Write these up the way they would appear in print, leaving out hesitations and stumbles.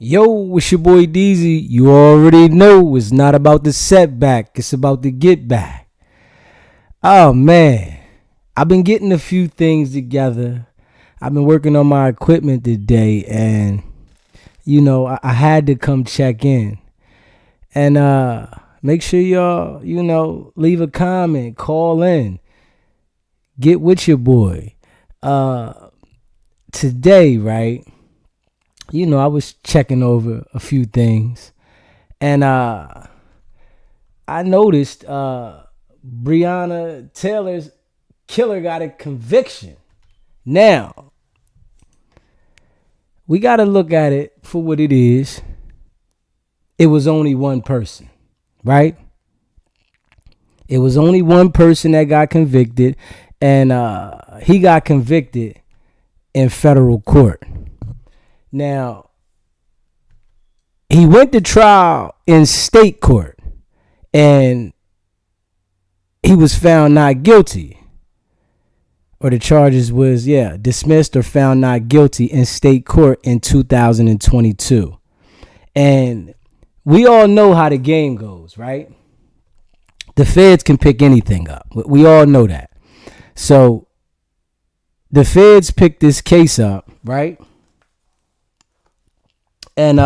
Yo, it's your boy DZ. You already know it's not about the setback, it's about the get back. Oh man, I've been getting a few things together. I've been working on my equipment today, and I had to come check in. And make sure y'all, leave a comment, call in, get with your boy. Today, right? I was checking over a few things, and I noticed Breonna Taylor's killer got a conviction. Now, we got to look at it for what it is. It was only one person, right? It was only one person that got convicted, and he got convicted in federal court. Now, he went to trial in state court, and he was found not guilty. Or the charges was, dismissed or found not guilty in state court in 2022. And we all know how the game goes, right? The feds can pick anything up. We all know that. So the feds picked this case up, right? And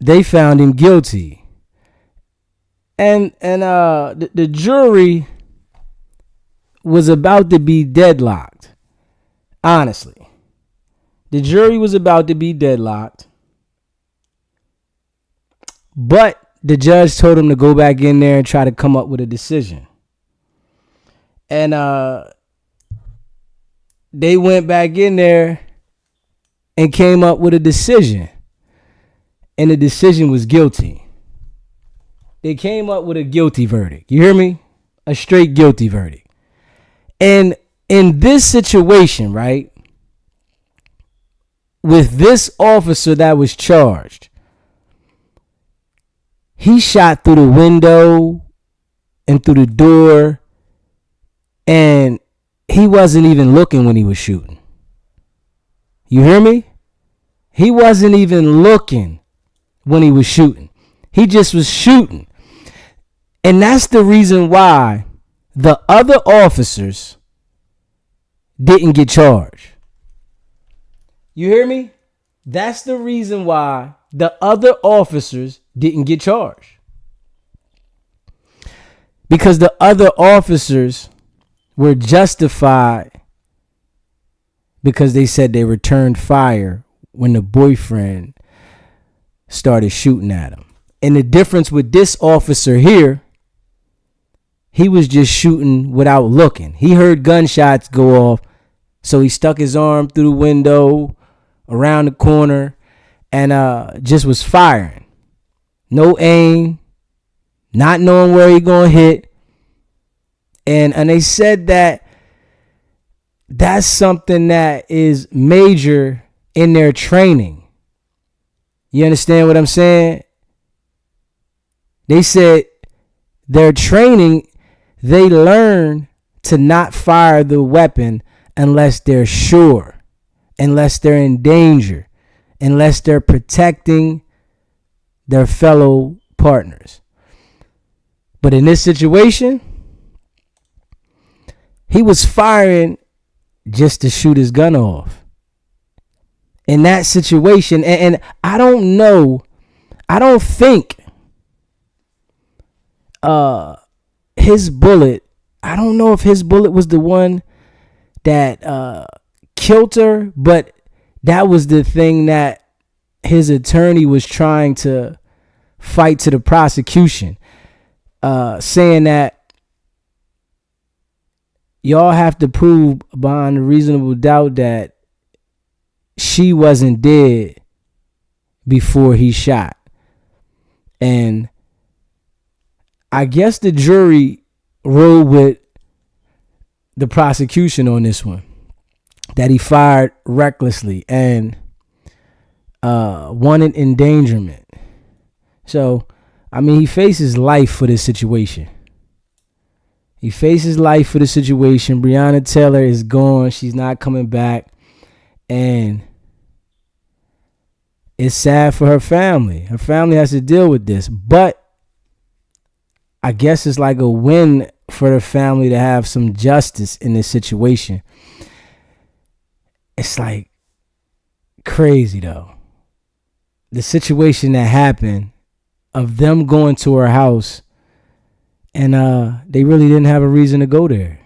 they found him guilty. And the jury was about to be deadlocked. Honestly. The jury was about to be deadlocked. But the judge told him to go back in there and try to come up with a decision. And they went back in there and came up with a decision. And the decision was guilty. They came up with a guilty verdict. You hear me? A straight guilty verdict. And in this situation, right, with this officer that was charged, he shot through the window and through the door, and he wasn't even looking when he was shooting. You hear me? He wasn't even looking when he was shooting. He just was shooting. And that's the reason why the other officers didn't get charged. You hear me? That's the reason why the other officers didn't get charged. Because the other officers were justified because they said they returned fire when the boyfriend started shooting at him. And the difference with this officer here, he was just shooting without looking. He heard gunshots go off, so he stuck his arm through the window, around the corner, and just was firing. No aim, not knowing where he gonna hit. And they said that that's something that is major in their training. You understand what I'm saying? They said their training, they learn to not fire the weapon unless they're sure, unless they're in danger, unless they're protecting their fellow partners. But in this situation, he was firing just to shoot his gun off. In that situation, and I don't know, I don't think his bullet, I don't know if his bullet was the one that killed her, but that was the thing that his attorney was trying to fight to the prosecution, saying that y'all have to prove beyond a reasonable doubt that she wasn't dead before he shot. And I guess the jury ruled with the prosecution on this one, that he fired recklessly and wanted endangerment. So, I mean, he faces life for this situation. He faces life for the situation. Breonna Taylor is gone. She's not coming back. And it's sad for her family. Her family has to deal with this. But I guess it's like a win for the family to have some justice in this situation. It's like crazy though. The situation that happened of them going to her house and they really didn't have a reason to go there.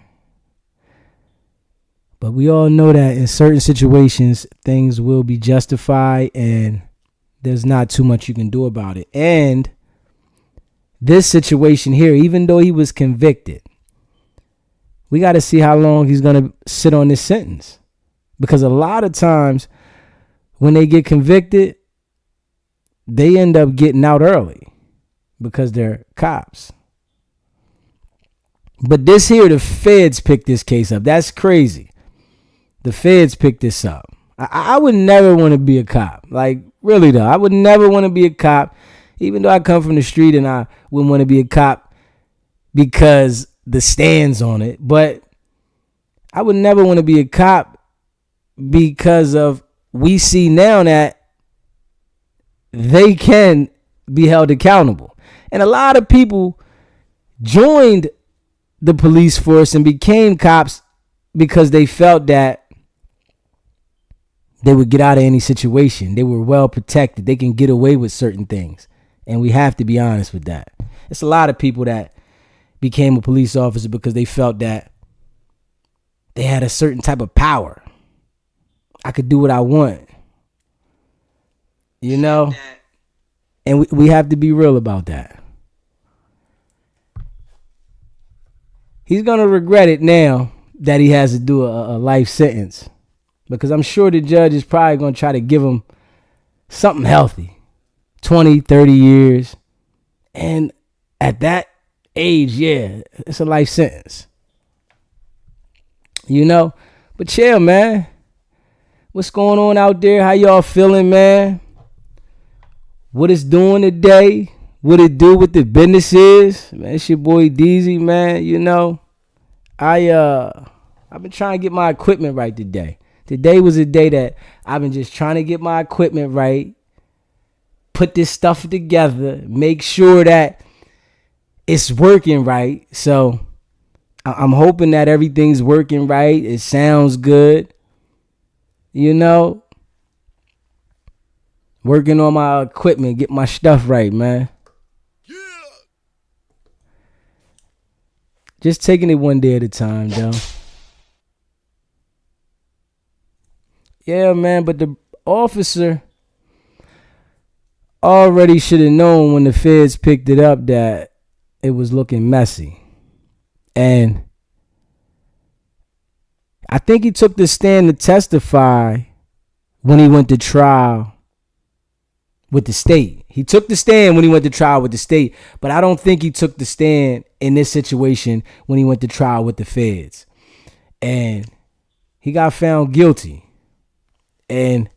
But we all know that in certain situations, things will be justified and there's not too much you can do about it. And this situation here, even though he was convicted, we got to see how long he's going to sit on this sentence. Because a lot of times when they get convicted, they end up getting out early because they're cops. But this here, the feds picked this case up. That's crazy. The feds picked this up. I would never want to be a cop. Like, really though, I would never want to be a cop. Even though I come from the street and I wouldn't want to be a cop because the stands on it. But I would never want to be a cop because of we see now that they can be held accountable. And a lot of people joined the police force and became cops because they felt that they would get out of any situation. They were well protected. They can get away with certain things. And we have to be honest with that. It's a lot of people that became a police officer because they felt that they had a certain type of power. I could do what I want. You know? And we have to be real about that. He's going to regret it now that he has to do a life sentence. Because I'm sure the judge is probably going to try to give him something healthy. 20, 30 years. And at that age, yeah, it's a life sentence. You know? But chill, man. What's going on out there? How y'all feeling, man? What it's doing today? What it do with the businesses? Man, it's your boy DZ, man. You know, I've been trying to get my equipment right today. Today was a day that I've been just trying to get my equipment right. Put this stuff together. Make sure that it's working right. So I'm hoping that everything's working right. It sounds good. You know, working on my equipment, get my stuff right, man. Yeah. Just taking it one day at a time, though. Yeah, man, but the officer already should have known when the feds picked it up that it was looking messy. And I think he took the stand to testify when he went to trial with the state. He took the stand when he went to trial with the state, but I don't think he took the stand in this situation when he went to trial with the feds. And he got found guilty. And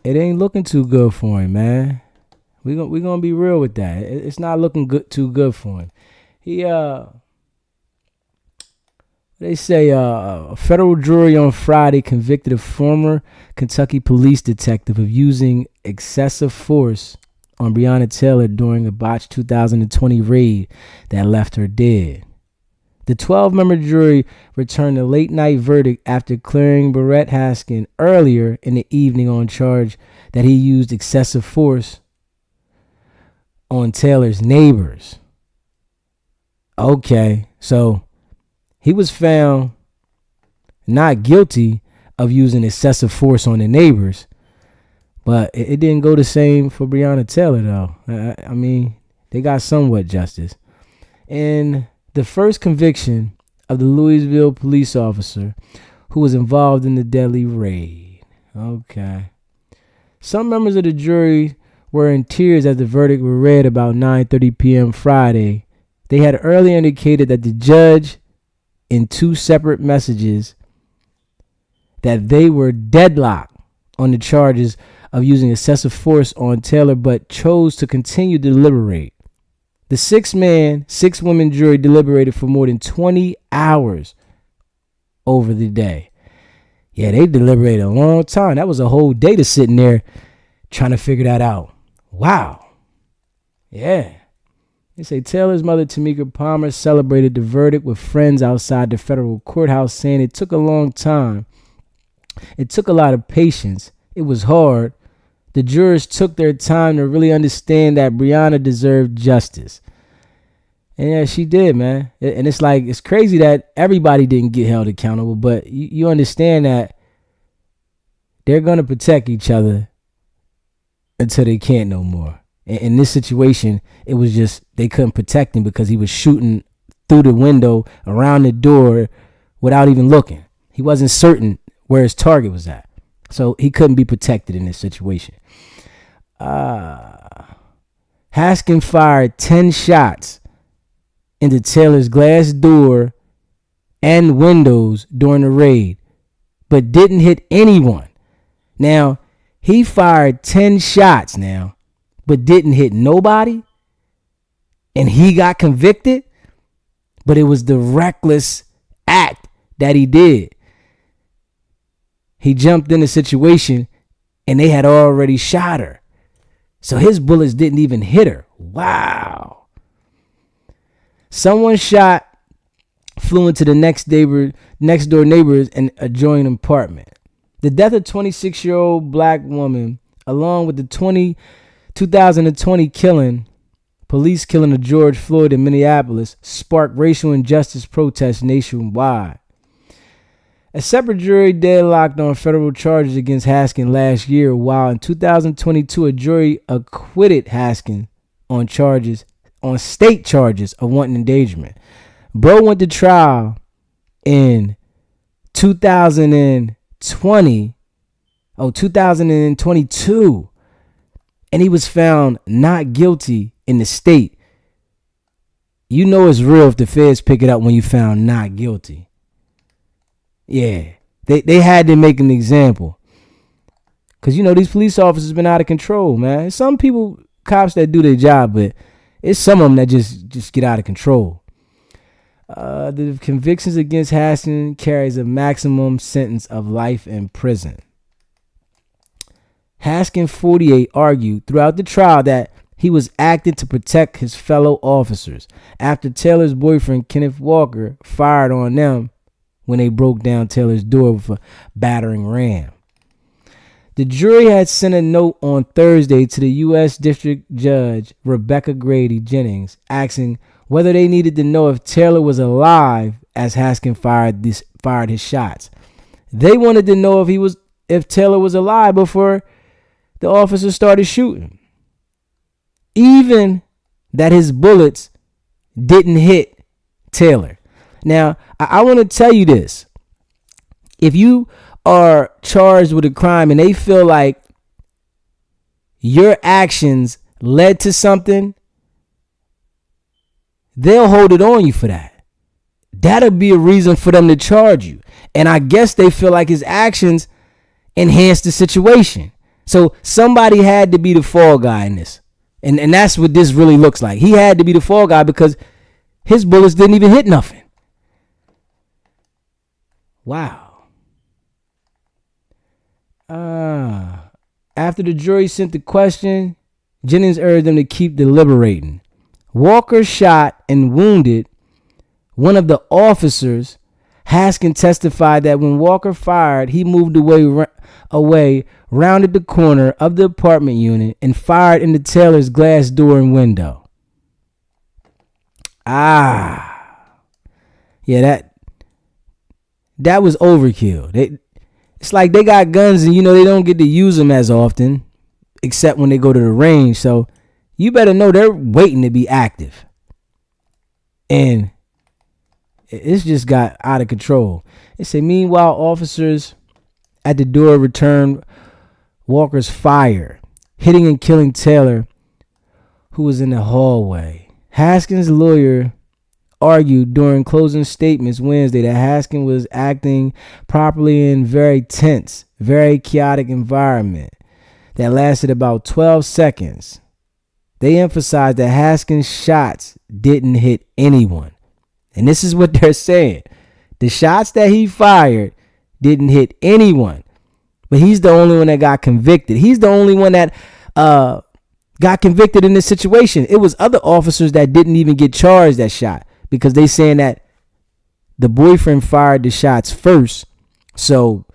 it ain't looking too good for him, man. We're gonna be real with that. It's not looking too good for him. They say a federal jury on Friday convicted a former Kentucky police detective of using excessive force on Breonna Taylor during a botched 2020 raid that left her dead. The 12-member jury returned a late-night verdict after clearing Brett Haskin earlier in the evening on charge that he used excessive force on Taylor's neighbors. Okay, so he was found not guilty of using excessive force on the neighbors, but it didn't go the same for Breonna Taylor, though. I mean, they got somewhat justice. And the first conviction of the Louisville police officer who was involved in the deadly raid. Okay. Some members of the jury were in tears as the verdict was read about 9:30 p.m. Friday. They had earlier indicated that the judge, in two separate messages, that they were deadlocked on the charges of using excessive force on Taylor, but chose to continue to deliberate. The 6-woman jury deliberated for more than 20 hours over the day. Yeah, they deliberated a long time. That was a whole day to sitting there trying to figure that out. Wow. Yeah. They say Taylor's mother, Tamika Palmer, celebrated the verdict with friends outside the federal courthouse, saying it took a long time. It took a lot of patience. It was hard. The jurors took their time to really understand that Breonna deserved justice. And yeah, she did, man. And it's like, it's crazy that everybody didn't get held accountable, but you understand that they're going to protect each other until they can't no more. In this situation, it was just they couldn't protect him because he was shooting through the window around the door without even looking. He wasn't certain where his target was at. So he couldn't be protected in this situation. Haskin fired 10 shots into Taylor's glass door and windows during the raid, but didn't hit anyone. Now, he fired 10 shots now, but didn't hit nobody, and he got convicted, but it was the reckless act that he did. He jumped in the situation, and they had already shot her. So his bullets didn't even hit her. Wow. Someone shot flew into the next door neighbors and adjoining apartment. The death of 26-year-old black woman, along with the 2020 police killing of George Floyd in Minneapolis, sparked racial injustice protests nationwide. A separate jury deadlocked on federal charges against Haskin last year, while in 2022 a jury acquitted Haskin on state charges of wanton endangerment. Bro went to trial in 2022, and he was found not guilty in the state. You know it's real if the feds pick it up when you found not guilty. Yeah, they had to make an example. Because, these police officers been out of control, man. Some cops that do their job, but it's some of them that just get out of control. The convictions against Haskin carries a maximum sentence of life in prison. Haskin, 48, argued throughout the trial that he was acting to protect his fellow officers after Taylor's boyfriend, Kenneth Walker, fired on them when they broke down Taylor's door with a battering ram. The jury had sent a note on Thursday to the U.S. District Judge Rebecca Grady Jennings asking whether they needed to know if Taylor was alive as Haskin fired his shots. They wanted to know if Taylor was alive before the officers started shooting. Even that his bullets didn't hit Taylor. Now, I want to tell you this. If you are charged with a crime and they feel like your actions led to something, they'll hold it on you for that. That'll be a reason for them to charge you. And I guess they feel like his actions enhanced the situation. So somebody had to be the fall guy in this. And that's what this really looks like. He had to be the fall guy because his bullets didn't even hit nothing. Wow. After the jury sent the question, Jennings urged them to keep deliberating. Walker shot and wounded one of the officers. Haskin testified that when Walker fired, he moved away, rounded the corner of the apartment unit, and fired into Taylor's glass door and window. Yeah, that was overkill. It's like they got guns and, they don't get to use them as often, except when they go to the range. So you better know they're waiting to be active. And it's just got out of control. It said, meanwhile, officers at the door returned Walker's fire, hitting and killing Taylor, who was in the hallway. Haskin's lawyer argued during closing statements Wednesday that Haskin was acting properly in very tense, very chaotic environment that lasted about 12 seconds. They emphasized that Haskin's shots didn't hit anyone. And this is what they're saying. The shots that he fired didn't hit anyone, but he's the only one that got convicted. He's the only one that got convicted in this situation. It was other officers that didn't even get charged that shot because they saying that the boyfriend fired the shots first, so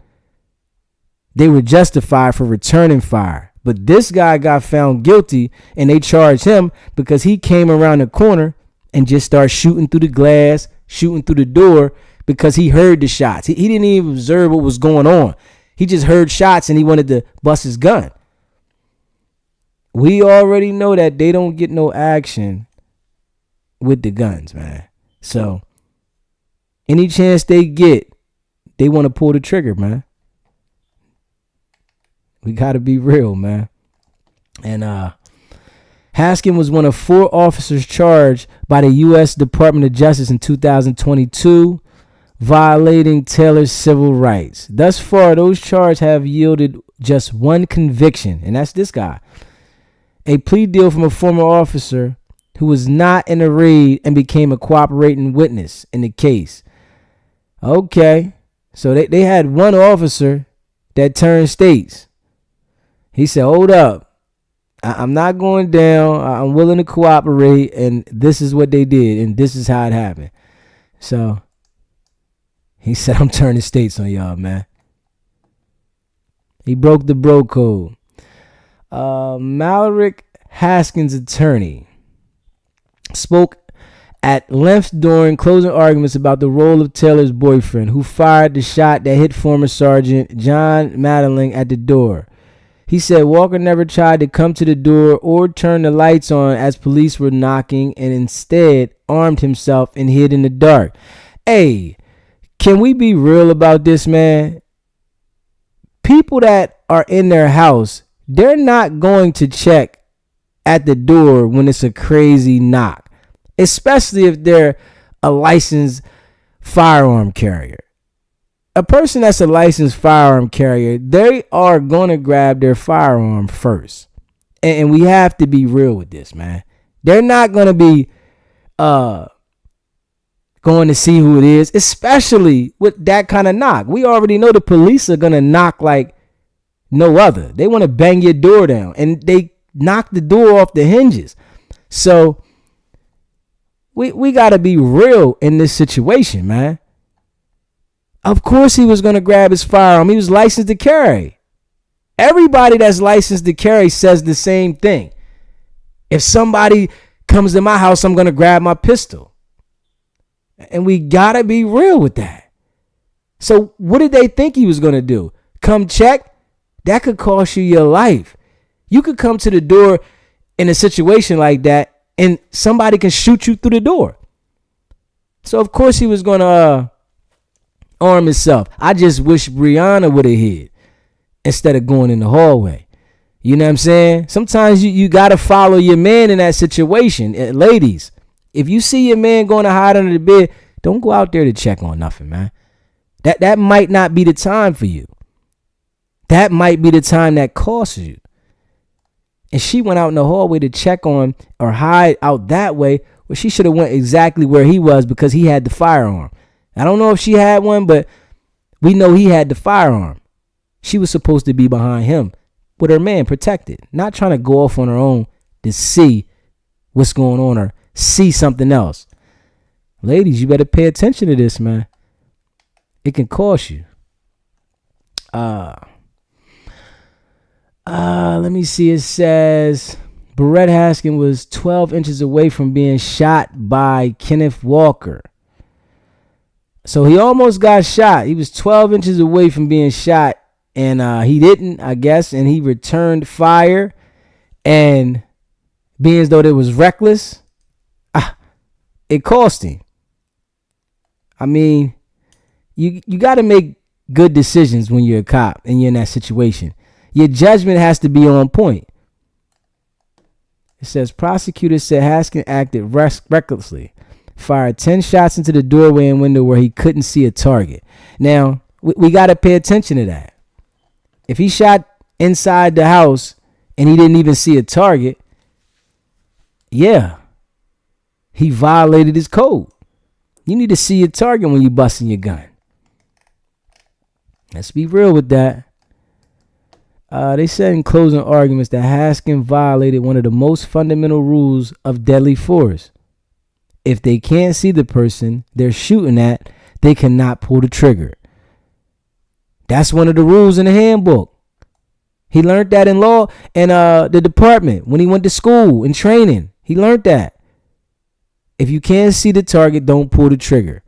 they were justified for returning fire. But this guy got found guilty and they charged him because he came around the corner and just started shooting through the glass, shooting through the door because he heard the shots. He didn't even observe what was going on. He just heard shots and he wanted to bust his gun. We already know that they don't get no action with the guns, man. So any chance they get, they want to pull the trigger, man. We got to be real, man. And Haskin was one of 4 officers charged by the U.S. Department of Justice in 2022, violating Taylor's civil rights. Thus far, those charges have yielded just one conviction, and that's this guy. A plea deal from a former officer who was not in a raid and became a cooperating witness in the case. Okay, so they had one officer that turned states. He said, hold up, I'm not going down. I'm willing to cooperate, and this is what they did, and this is how it happened. So he said, I'm turning states on y'all, man. He broke the bro code. Mallory Haskins' attorney spoke at length during closing arguments about the role of Taylor's boyfriend, who fired the shot that hit former Sergeant John Madeline at the door. He said Walker never tried to come to the door or turn the lights on as police were knocking, and instead armed himself and hid in the dark. Hey, can we be real about this, man? People that are in their house, they're not going to check at the door when it's a crazy knock, especially if they're a licensed firearm carrier. A person that's a licensed firearm carrier, they are going to grab their firearm first. And we have to be real with this, man. They're not going to be going to see who it is, especially with that kind of knock. We already know the police are going to knock like no other. They want to bang your door down, and they knock the door off the hinges. So we got to be real in this situation, man. Of course he was going to grab his firearm. He was licensed to carry. Everybody that's licensed to carry says the same thing. If somebody comes to my house, I'm going to grab my pistol. And we got to be real with that. So what did they think he was going to do? Come check? That could cost you your life. You could come to the door in a situation like that and somebody can shoot you through the door. So of course he was going to arm himself. I just wish Breonna would have hid instead of going in the hallway. You know what I'm saying? Sometimes you got to follow your man in that situation. Ladies, if you see your man going to hide under the bed, don't go out there to check on nothing, man. That might not be the time for you. That might be the time that costs you. And she went out in the hallway to check on or hide out that way. Well, she should have went exactly where he was because he had the firearm. I don't know if she had one, but we know he had the firearm. She was supposed to be behind him with her man protected, not trying to go off on her own to see what's going on or see something else. Ladies, you better pay attention to this, man. It can cost you. Let me see. It says Brett Haskin was 12 inches away from being shot by Kenneth Walker. So he almost got shot. He was 12 inches away from being shot, and he didn't, I guess, and he returned fire, and being as though it was reckless, it cost him. I mean, you got to make good decisions when you're a cop and you're in that situation. Your judgment has to be on point. It says prosecutors said Haskin acted recklessly, fired 10 shots into the doorway and window where he couldn't see a target. Now, we got to pay attention to that. If he shot inside the house and he didn't even see a target, yeah, he violated his code. You need to see your target when you busting your gun. Let's be real with that. They said in closing arguments that Haskin violated one of the most fundamental rules of deadly force. If they can't see the person they're shooting at, they cannot pull the trigger. That's one of the rules in the handbook. He learned that in law and the department when he went to school and training. He learned that. If you can't see the target, don't pull the trigger.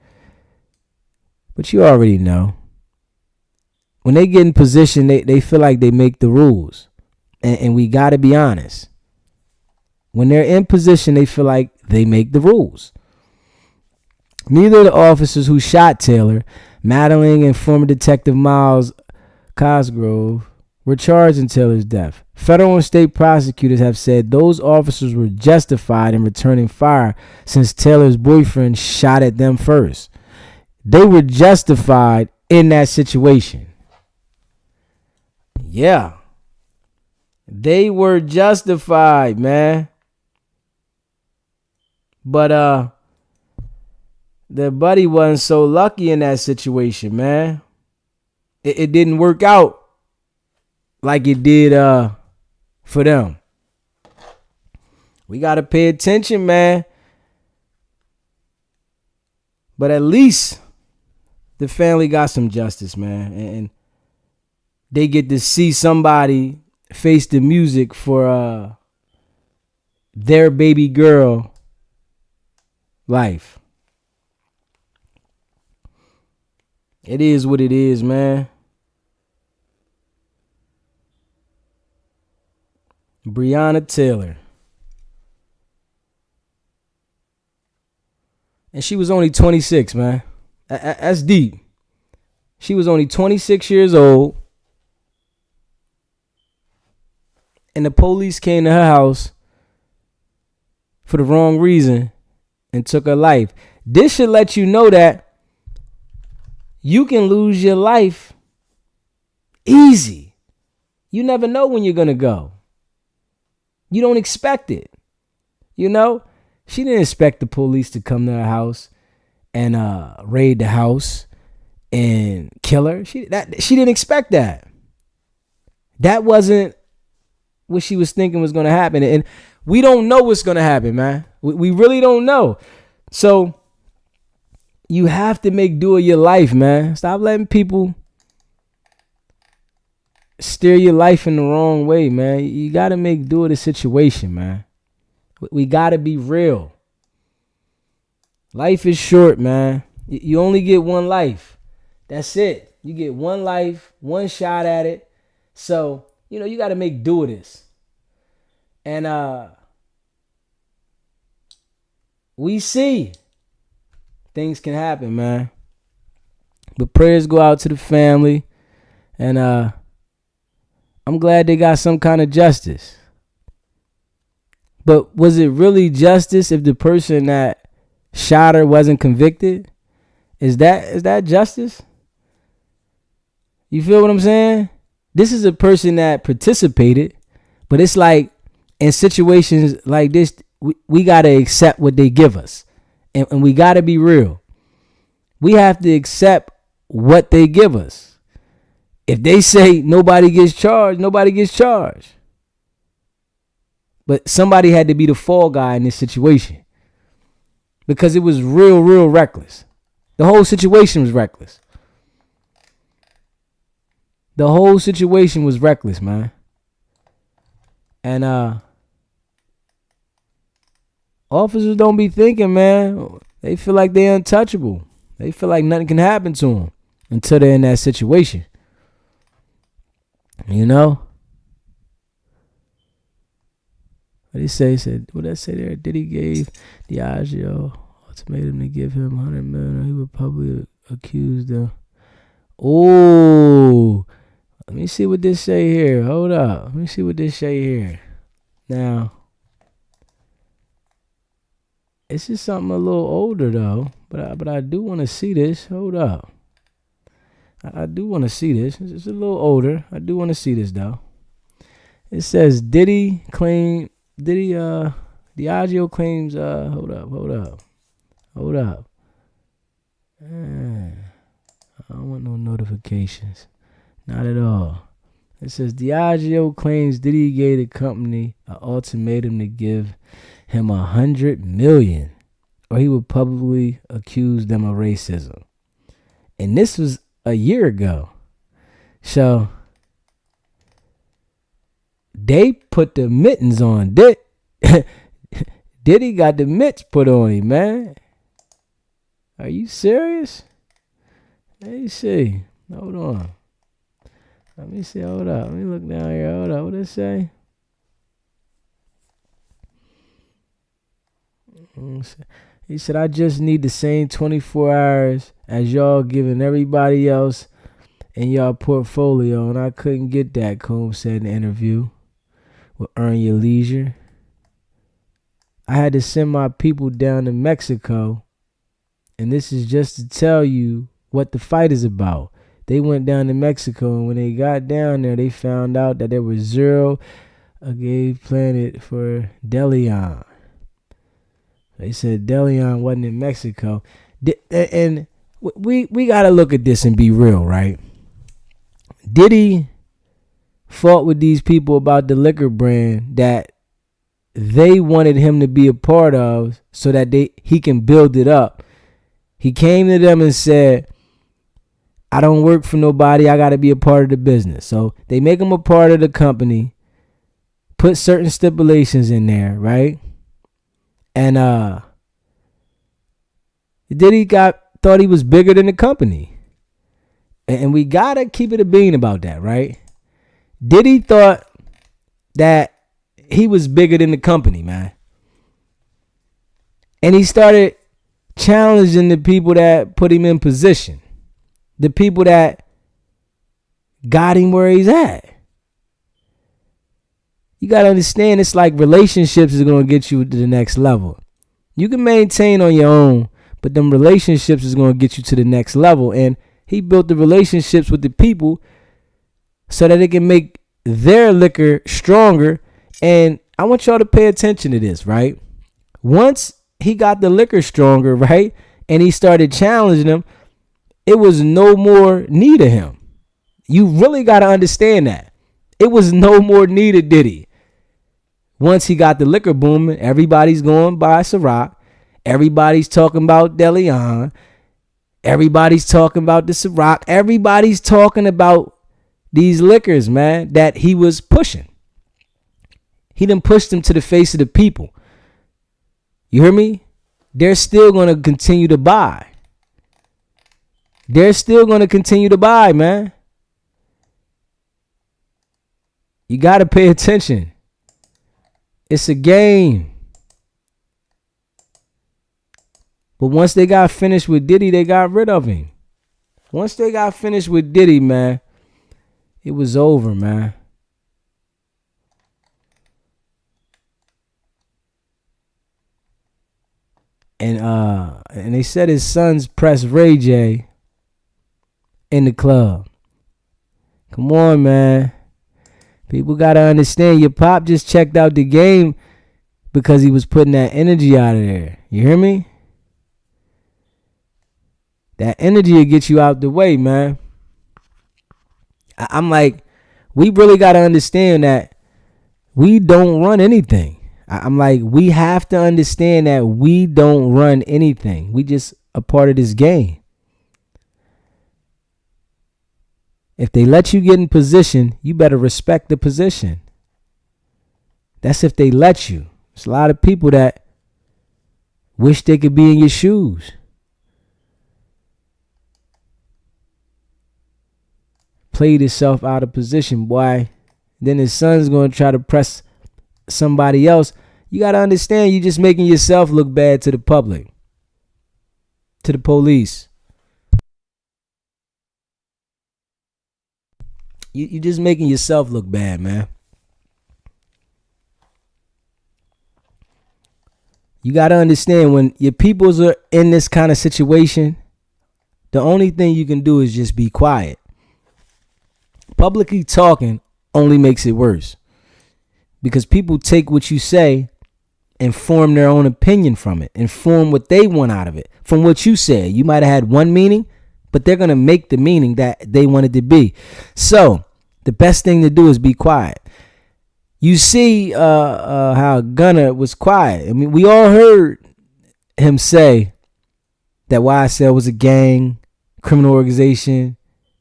But you already know. When they get in position, they feel like they make the rules. And we got to be honest. When they're in position, they feel like they make the rules. Neither of the officers who shot Taylor, Madeline and former Detective Miles Cosgrove, were charged in Taylor's death. Federal and state prosecutors have said those officers were justified in returning fire since Taylor's boyfriend shot at them first. They were justified in that situation. Yeah. They were justified, man. But their buddy wasn't so lucky in that situation, man. It didn't work out like it did for them. We got to pay attention, man. But at least the family got some justice, man. And they get to see somebody face the music for their baby girl life. It is what it is, man. Breonna Taylor. And she was only 26, man. That's deep. She was only 26 years old. And the police came to her house for the wrong reason and took her life. This should let you know that you can lose your life easy. You never know when you're going to go. You don't expect it. You know, she didn't expect the police to come to her house and raid the house and kill her. She didn't expect that. That wasn't what she was thinking was going to happen. And we don't know what's going to happen, man. We really don't know. So you have to make do of your life, man. Stop letting people steer your life in the wrong way, man. You got to make do of the situation, man. We got to be real. Life is short, man. You only get one life. That's it. You get one life, one shot at it. So, you got to make do of this. And we see things can happen, man. But prayers go out to the family. And I'm glad they got some kind of justice. But was it really justice if the person that shot her wasn't convicted? Is that justice? You feel what I'm saying? This is a person that participated, but it's like in situations like this, we got to accept what they give us. And we got to be real. We have to accept what they give us. If they say nobody gets charged, nobody gets charged. But somebody had to be the fall guy in this situation because it was real reckless. The whole situation was reckless. The whole situation was reckless, man. And officers don't be thinking, man. They feel like they're untouchable. They feel like nothing can happen to them until they're in that situation. You know? What did he say? He said, what did I say there? Diddy gave Diageo ultimatum to give him $100 million. He would probably accuse them. Oh, let me see what this say here. Hold up. Let me see what this say here. Now, this is something a little older though, but I do want to see this. Hold up. I do want to see this. It's a little older. I do want to see this though. It says Diageo claims hold up. don't want no notifications. Not at all. It says Diageo claims Diddy gave the company an ultimatum to give him $100 million, or he would publicly accuse them of racism. And this was a year ago. So they put the mittens on. Diddy got the mitts put on him, man. Are you serious? Let me see. Hold on. Let me see. Hold up. Let me look down here. Hold up. What did it say? He said, I just need the same 24 hours as y'all giving everybody else in y'all portfolio, and I couldn't get that, Combs said in the interview with Earn Your Leisure. I had to send my people down to Mexico, and this is just to tell you what the fight is about. They went down to Mexico, and when they got down there, they found out that there was zero gay planet for Delion. They said Delion wasn't in Mexico. And we got to look at this and be real, right? Diddy fought with these people about the liquor brand that they wanted him to be a part of so that he can build it up. He came to them and said, I don't work for nobody. I got to be a part of the business. So they make him a part of the company, put certain stipulations in there, right? And Diddy thought he was bigger than the company. And we got to keep it a bean about that, right? Diddy thought that he was bigger than the company, man. And he started challenging the people that put him in position. The people that got him where he's at. You got to understand, it's like relationships is going to get you to the next level. You can maintain on your own, but them relationships is going to get you to the next level. And he built the relationships with the people so that it can make their liquor stronger. And I want y'all to pay attention to this, right? Once he got the liquor stronger, right, and he started challenging them, it was no more need of him. You really got to understand that. It was no more need of Diddy. Once he got the liquor booming, everybody's going by Ciroc. Everybody's talking about Deleon. Everybody's talking about the Ciroc. Everybody's talking about these liquors, man, that he was pushing. He done pushed them to the face of the people. You hear me? They're still going to continue to buy. They're still going to continue to buy, man. You got to pay attention. It's a game. But once they got finished with Diddy, they got rid of him. Once they got finished with Diddy, man, it was over, man. And they said his sons pressed Ray J in the club. Come on, man. People got to understand, your pop just checked out the game because he was putting that energy out of there. You hear me? That energy will get you out the way, man. I'm like, we really got to understand that we don't run anything. I'm like, we have to understand that we don't run anything. We just a part of this game. If they let you get in position, you better respect the position. That's if they let you. There's a lot of people that wish they could be in your shoes. Played himself out of position, boy. Then his son's going to try to press somebody else. You got to understand, you're just making yourself look bad to the public, to the police. You're just making yourself look bad, man. You got to understand, when your peoples are in this kind of situation, the only thing you can do is just be quiet. Publicly talking only makes it worse, because people take what you say and form their own opinion from it and form what they want out of it from what you said. You might have had one meaning, but they're going to make the meaning that they want it to be. So the best thing to do is be quiet. You see how Gunner was quiet. I mean, we all heard him say that YSL was a gang, criminal organization.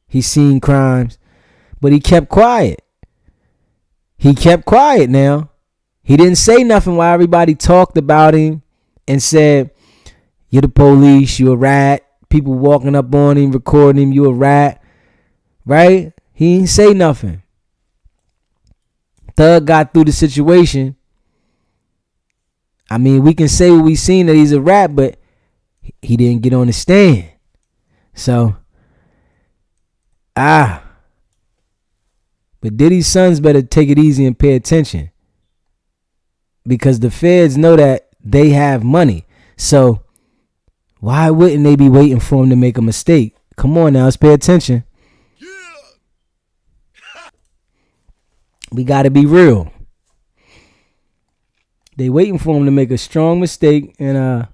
He's seen crimes, but he kept quiet. He kept quiet now. He didn't say nothing while everybody talked about him and said, you're the police, you a rat. People walking up on him, recording him, you a rat. Right? He didn't say nothing. Thug got through the situation. I mean, we can say what we seen that he's a rat, but he didn't get on the stand. So, but Diddy's sons better take it easy and pay attention, because the feds know that they have money. So why wouldn't they be waiting for him to make a mistake? Come on now, let's pay attention. We got to be real. They waiting for him to make a strong mistake, and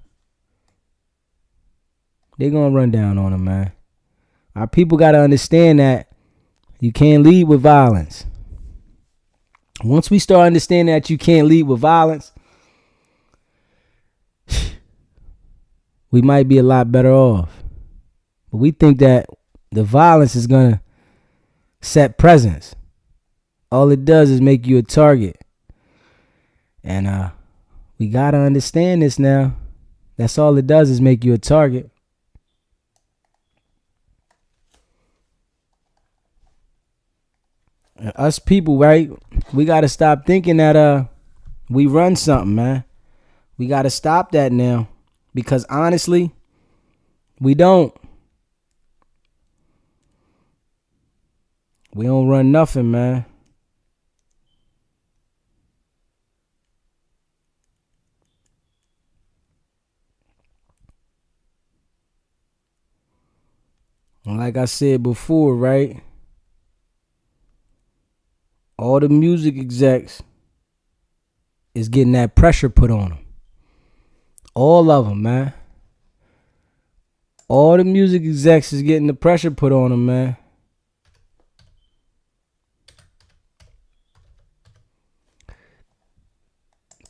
they gonna run down on him, man. Our people got to understand that you can't lead with violence. Once we start understanding that you can't lead with violence, we might be a lot better off. But we think that the violence is going to set precedents. All it does is make you a target. And we got to understand this now. That's all it does is make you a target. And us people, right? We got to stop thinking that we run something, man. We got to stop that now. Because honestly, we don't. We don't run nothing, man. And like I said before, right? All the music execs is getting that pressure put on them. All of them, man. All the music execs is getting the pressure put on them, man.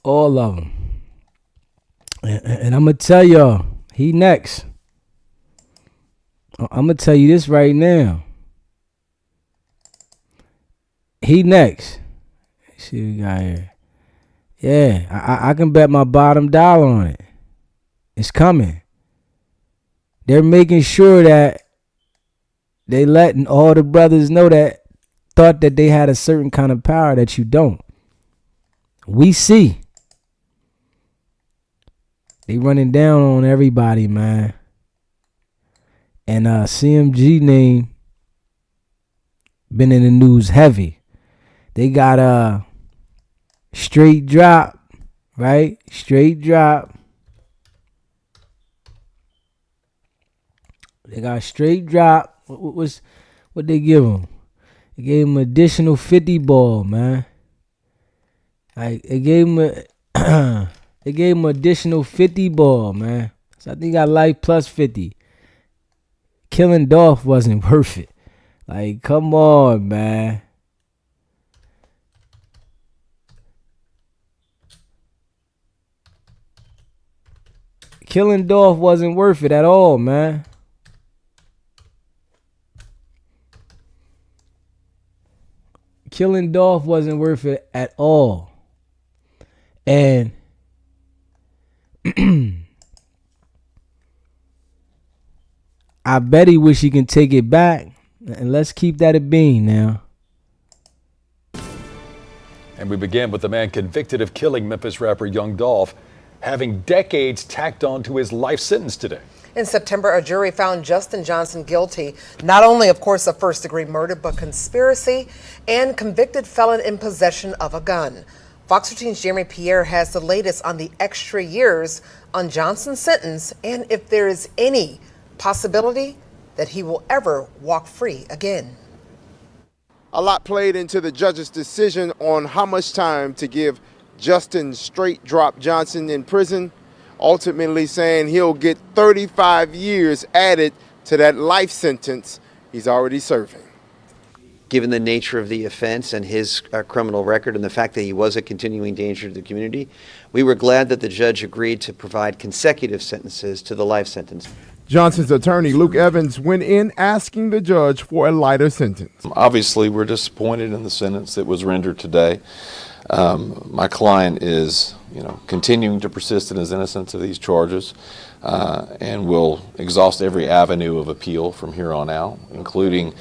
All of them. And I'm going to tell y'all, he next. I'm going to tell you this right now. He next. Let's see what we got here. Yeah, I can bet my bottom dollar on it. It's coming. They're making sure that they letting all the brothers know that thought that they had a certain kind of power that you don't. We see. They running down on everybody, man. And CMG name been in the news heavy. They got straight drop, right? Straight drop. They got straight drop. What they give him? They gave him additional 50 ball, man. Like they gave him additional 50 ball, man. So I think he got life plus 50. Killing Dolph wasn't worth it. Like, come on, man. Killing Dolph wasn't worth it at all, man. Killing Dolph wasn't worth it at all. And I bet he wish he can take it back. And let's keep that a bean now. And we begin with the man convicted of killing Memphis rapper Young Dolph, having decades tacked on to his life sentence today. In September, a jury found Justin Johnson guilty, not only, of course, of first-degree murder, but conspiracy and convicted felon in possession of a gun. Fox 13's Jeremy Pierre has the latest on the extra years on Johnson's sentence and if there is any possibility that he will ever walk free again. A lot played into the judge's decision on how much time to give Justin Straight Drop Johnson in prison, ultimately saying he'll get 35 years added to that life sentence he's already serving. Given the nature of the offense and his criminal record and the fact that he was a continuing danger to the community, we were glad that the judge agreed to provide consecutive sentences to the life sentence. Johnson's attorney, Luke Evans, went in asking the judge for a lighter sentence. Obviously, we're disappointed in the sentence that was rendered today. My client is, continuing to persist in his innocence of these charges and will exhaust every avenue of appeal from here on out, including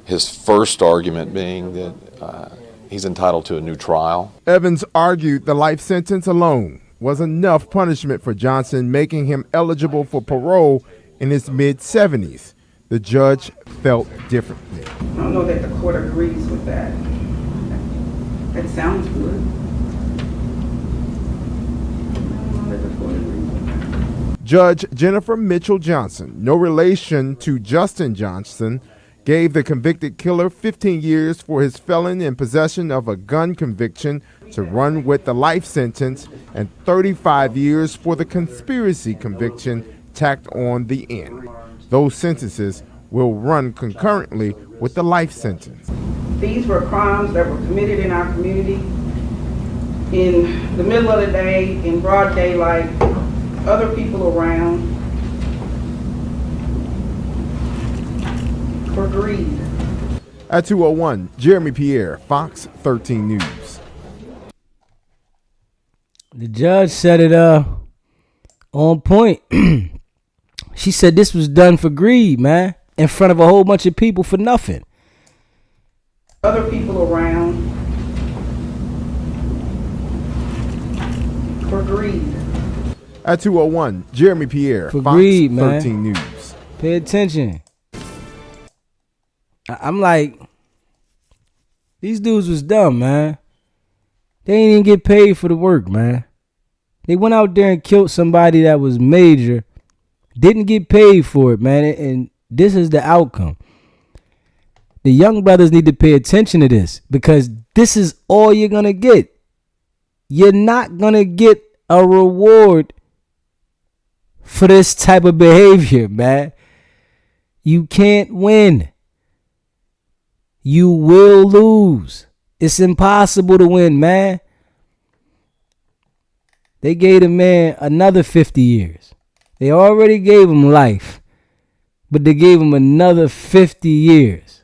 his first argument being that he's entitled to a new trial. Evans argued the life sentence alone was enough punishment for Johnson, making him eligible for parole in his mid-70s. The judge felt differently. I don't know that the court agrees with that. That sounds good. I don't know that the court agrees with that. Judge Jennifer Mitchell Johnson, no relation to Justin Johnson, gave the convicted killer 15 years for his felon in possession of a gun conviction to run with the life sentence and 35 years for the conspiracy conviction tacked on the end. Those sentences will run concurrently with the life sentence. These were crimes that were committed in our community in the middle of the day, in broad daylight, other people around, for greed. At 2:01, Jeremy Pierre, Fox 13 News. The judge said it on point. She said this was done for greed, man, in front of a whole bunch of people for nothing. Other people around, for greed. At 2:01, Jeremy Pierre, For Fox greed, man. 13 News. Pay attention. I'm like, these dudes was dumb, man. They ain't even get paid for the work, man. They went out there and killed somebody that was major, didn't get paid for it, man, and this is the outcome. The young brothers need to pay attention to this because this is all you're going to get. You're not going to get a reward for this type of behavior, man. You can't win. You will lose. It's impossible to win, man. They gave the man another 50 years. They already gave him life, but they gave him another 50 years.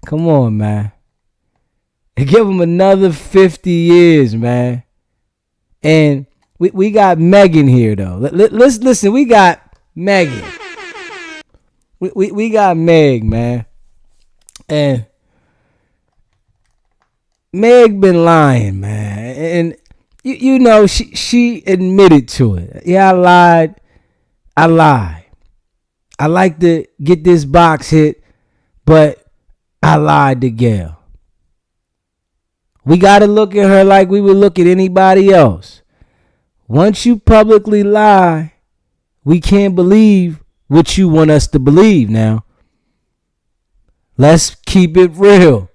Come on, man. They give him another 50 years, man. And we got Megan here, though. Let's listen. We got Megan. We got Meg, man. And Meg been lying, man. And you know, she admitted to it. Yeah, I lied. I like to get this box hit, but I lied to Gail. We got to look at her like we would look at anybody else. Once you publicly lie, we can't believe what you want us to believe now. Let's keep it real.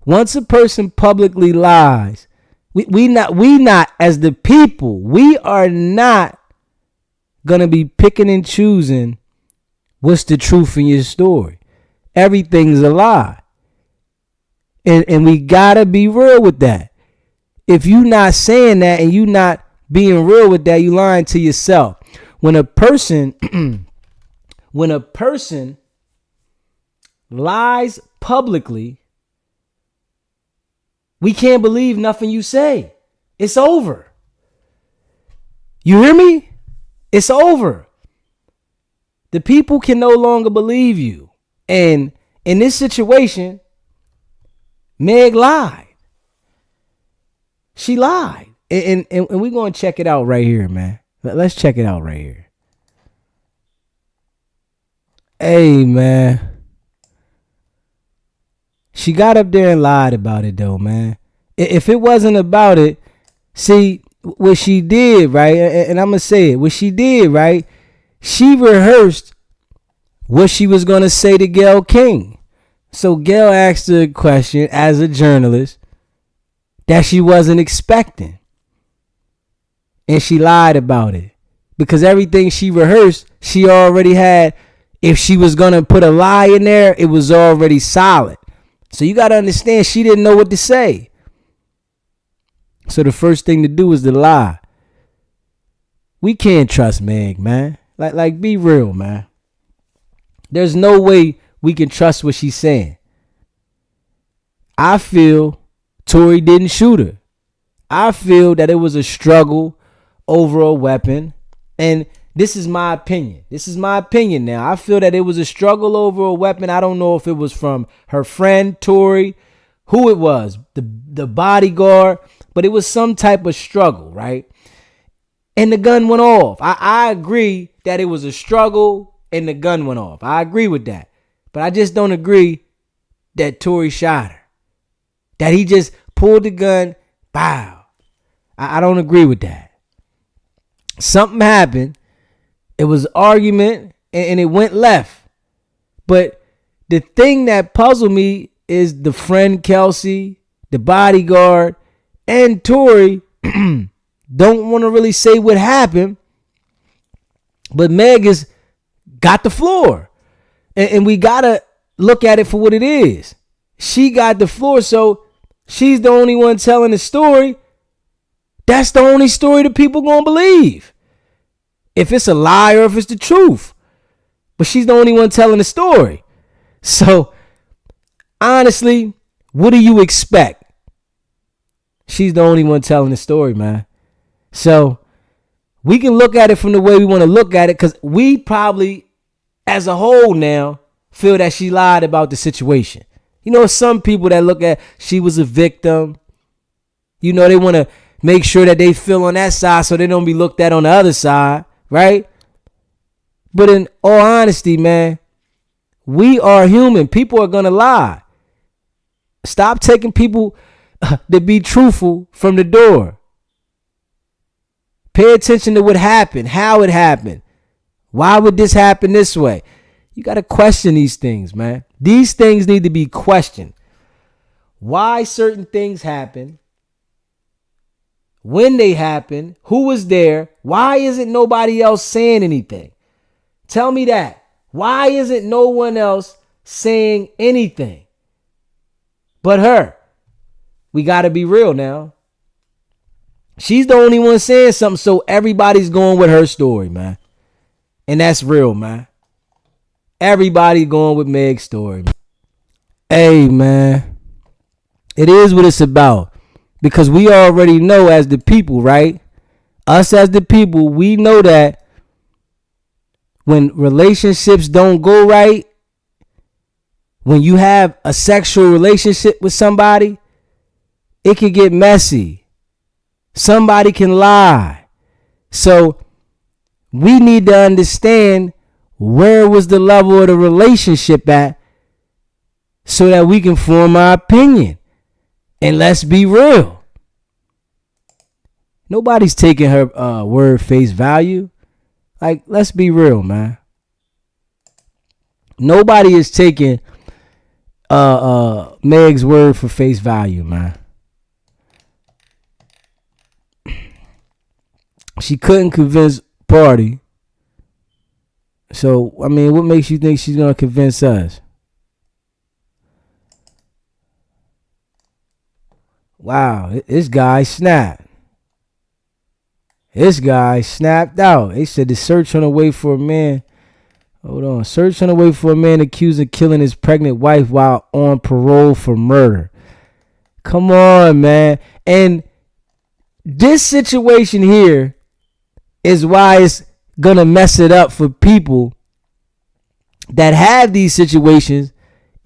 Once a person publicly lies, we not as the people, we are not going to be picking and choosing what's the truth in your story. Everything's a lie. And we got to be real with that. If you not saying that and you not being real with that, you lying to yourself. When a person lies publicly, we can't believe nothing you say. It's over. You hear me? It's over. The people can no longer believe you. And in this situation, Meg lied. She lied. And we're going to check it out right here, man. Let's check it out right here. Hey, man. She got up there and lied about it, though, man. If it wasn't about it, see, what she did, right, and I'm going to say it, what she did, right, she rehearsed what she was going to say to Gayle King. So Gayle asked her a question as a journalist that she wasn't expecting. And she lied about it. Because everything she rehearsed, she already had If she was going to put a lie in there, it was already solid. So you got to understand, she didn't know what to say. So the first thing to do is to lie. We can't trust Meg, man. Like be real, man. There's no way we can trust what she's saying. I feel Tory didn't shoot her. I feel that it was a struggle over a weapon. And this is my opinion. This is my opinion now. I feel that it was a struggle over a weapon. I don't know if it was from her friend, Tory, who it was, the bodyguard, but it was some type of struggle, right? And the gun went off. I agree that it was a struggle and the gun went off. I agree with that. But I just don't agree that Tory shot her. That he just pulled the gun, bow. I don't agree with that. Something happened. It was an argument and it went left. But the thing that puzzled me is the friend Kelsey, the bodyguard, and Tory don't want to really say what happened. But Meg has got the floor. And we got to look at it for what it is. She got the floor, so she's the only one telling the story. That's the only story that people going to believe. If it's a lie or if it's the truth. But she's the only one telling the story. So, honestly, what do you expect? She's the only one telling the story, man. So, we can look at it from the way we want to look at it, because we probably, as a whole now, feel that she lied about the situation. You know, some people that look at she was a victim. You know, they want to make sure that they feel on that side so they don't be looked at on the other side, right? But in all honesty, man, we are human. People are going to lie. Stop taking people to be truthful from the door. Pay attention to what happened, how it happened. Why would this happen this way? You got to question these things, man. These things need to be questioned. Why certain things happen, when they happen, who was there, why isn't nobody else saying anything? Tell me that. Why isn't no one else saying anything but her? We got to be real now. She's the only one saying something, so everybody's going with her story, man. And that's real, man. Everybody going with Meg's story. Hey, man. It is what it's about. Because we already know as the people, right? Us as the people, we know that when relationships don't go right, when you have a sexual relationship with somebody, it can get messy. Somebody can lie. So we need to understand where was the level of the relationship at so that we can form our opinion. And let's be real. Nobody's taking her word face value. Like, let's be real, man. Nobody is taking Meg's word for face value, man. She couldn't convince Party. So, I mean, what makes you think she's going to convince us? Wow, this guy snapped. This guy snapped out. They said the search on the way for a man. Hold on. Search on the way for a man accused of killing his pregnant wife while on parole for murder. Come on, man. And this situation here is why it's going to mess it up for people that have these situations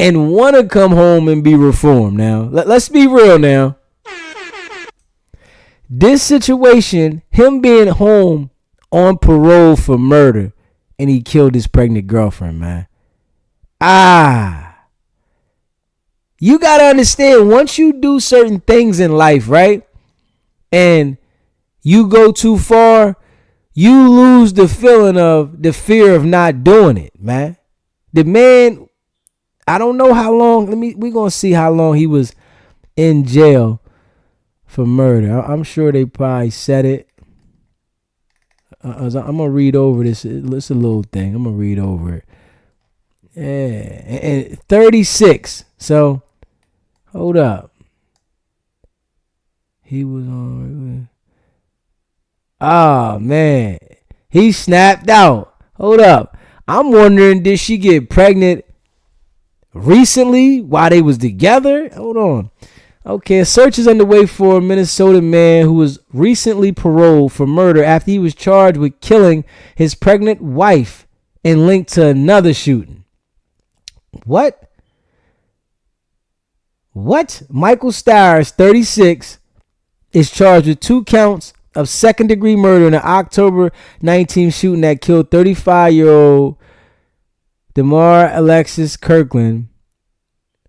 and want to come home and be reformed. Now, let's be real now. This situation, him being home on parole for murder, and he killed his pregnant girlfriend, man. You got to understand, once you do certain things in life, right, and you go too far, you lose the feeling of the fear of not doing it, man. The man, I don't know how long, we're going to see how long he was in jail for murder. I'm sure they probably said it. I'm going to read over this. It's a little thing. I'm going to read over it. Yeah, and 36. So, hold up. He was on. Oh, man. He snapped out. Hold up. I'm wondering, did she get pregnant recently while they was together? Hold on. Okay, a search is underway for a Minnesota man who was recently paroled for murder after he was charged with killing his pregnant wife and linked to another shooting. What? Michael Stires, 36, is charged with 2 counts of second-degree murder in an October 19 shooting that killed 35-year-old Demar Alexis Kirkland,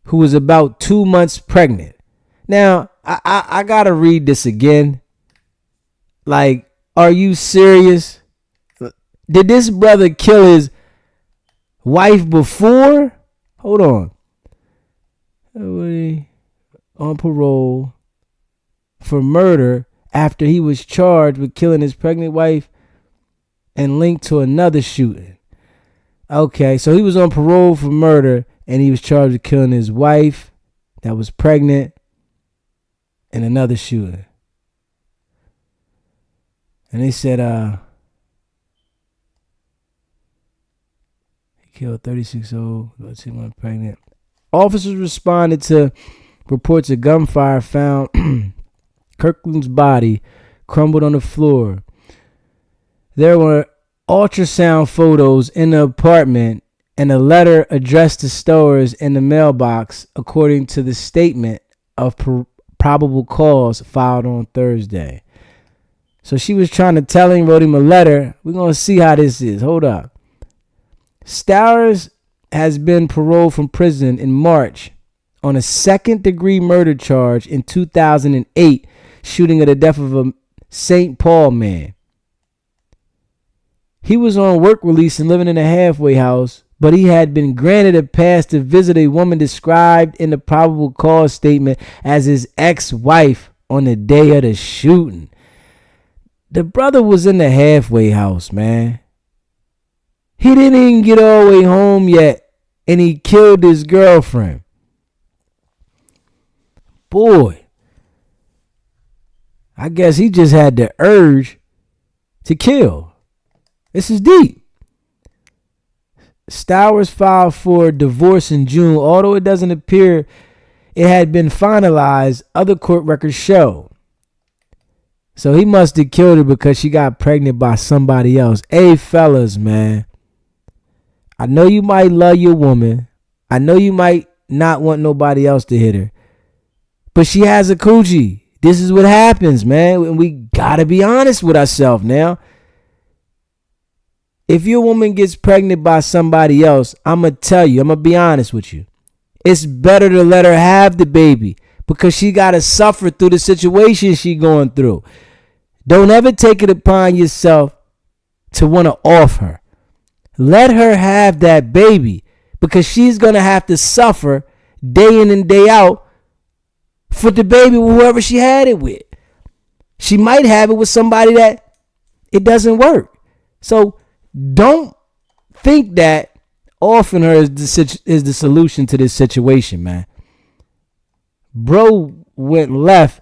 who was about 2 months pregnant. Now, I gotta read this again. Like, are you serious? Did this brother kill his wife before? Hold on. On parole for murder after he was charged with killing his pregnant wife and linked to another shooting. Okay, so he was on parole for murder and he was charged with killing his wife that was pregnant and another shooting. And they said he killed 36-year-old, 2 months pregnant. Officers responded to reports of gunfire found Kirkland's body crumbled on the floor. There were ultrasound photos in the apartment and a letter addressed to Stowers in the mailbox, according to the statement of probable cause filed on Thursday. So she was trying to tell him, wrote him a letter. We're going to see how this is. Hold up. Stowers has been paroled from prison in March on a second-degree murder charge in 2008, shooting at the death of a St. Paul man. He was on work release and living in a halfway house, but he had been granted a pass to visit a woman described in the probable cause statement as his ex-wife on the day of the shooting. The brother was in the halfway house, man. He didn't even get all the way home yet, and he killed his girlfriend. Boy, I guess he just had the urge to kill. This is deep. Stowers filed for divorce in June, although it doesn't appear it had been finalized, other court records show. So he must have killed her because she got pregnant by somebody else. Hey, fellas, man. I know you might love your woman. I know you might not want nobody else to hit her. But she has a coochie. This is what happens, man. And we got to be honest with ourselves now. If your woman gets pregnant by somebody else, I'm going to tell you, I'm going to be honest with you. It's better to let her have the baby because she got to suffer through the situation she going through. Don't ever take it upon yourself to want to off her. Let her have that baby because she's going to have to suffer day in and day out for the baby with whoever she had it with. She might have it with somebody that it doesn't work. So don't think that offing her is the solution to this situation, man. Bro went left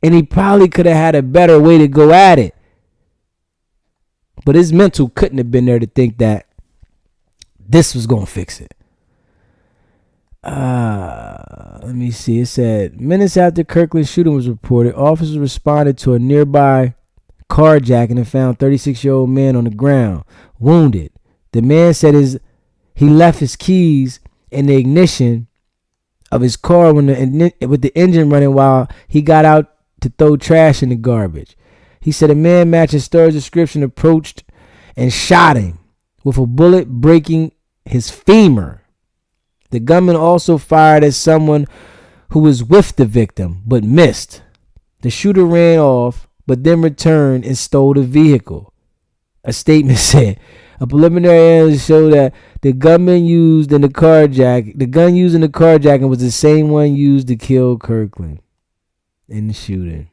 and he probably could have had a better way to go at it. But his mental couldn't have been there to think that this was going to fix it. Let me see. It said, minutes after Kirkland's shooting was reported, officers responded to a nearby carjacking and found 36-year-old man on the ground, wounded. The man said he left his keys in the ignition of his car with the engine running while he got out to throw trash in the garbage. He said a man matching Stur's description approached and shot him with a bullet breaking his femur. The gunman also fired at someone who was with the victim but missed. The shooter ran off but then returned and stole the vehicle. A statement said a preliminary analysis showed that the gun used in the carjacking was the same one used to kill Kirkland in the shooting.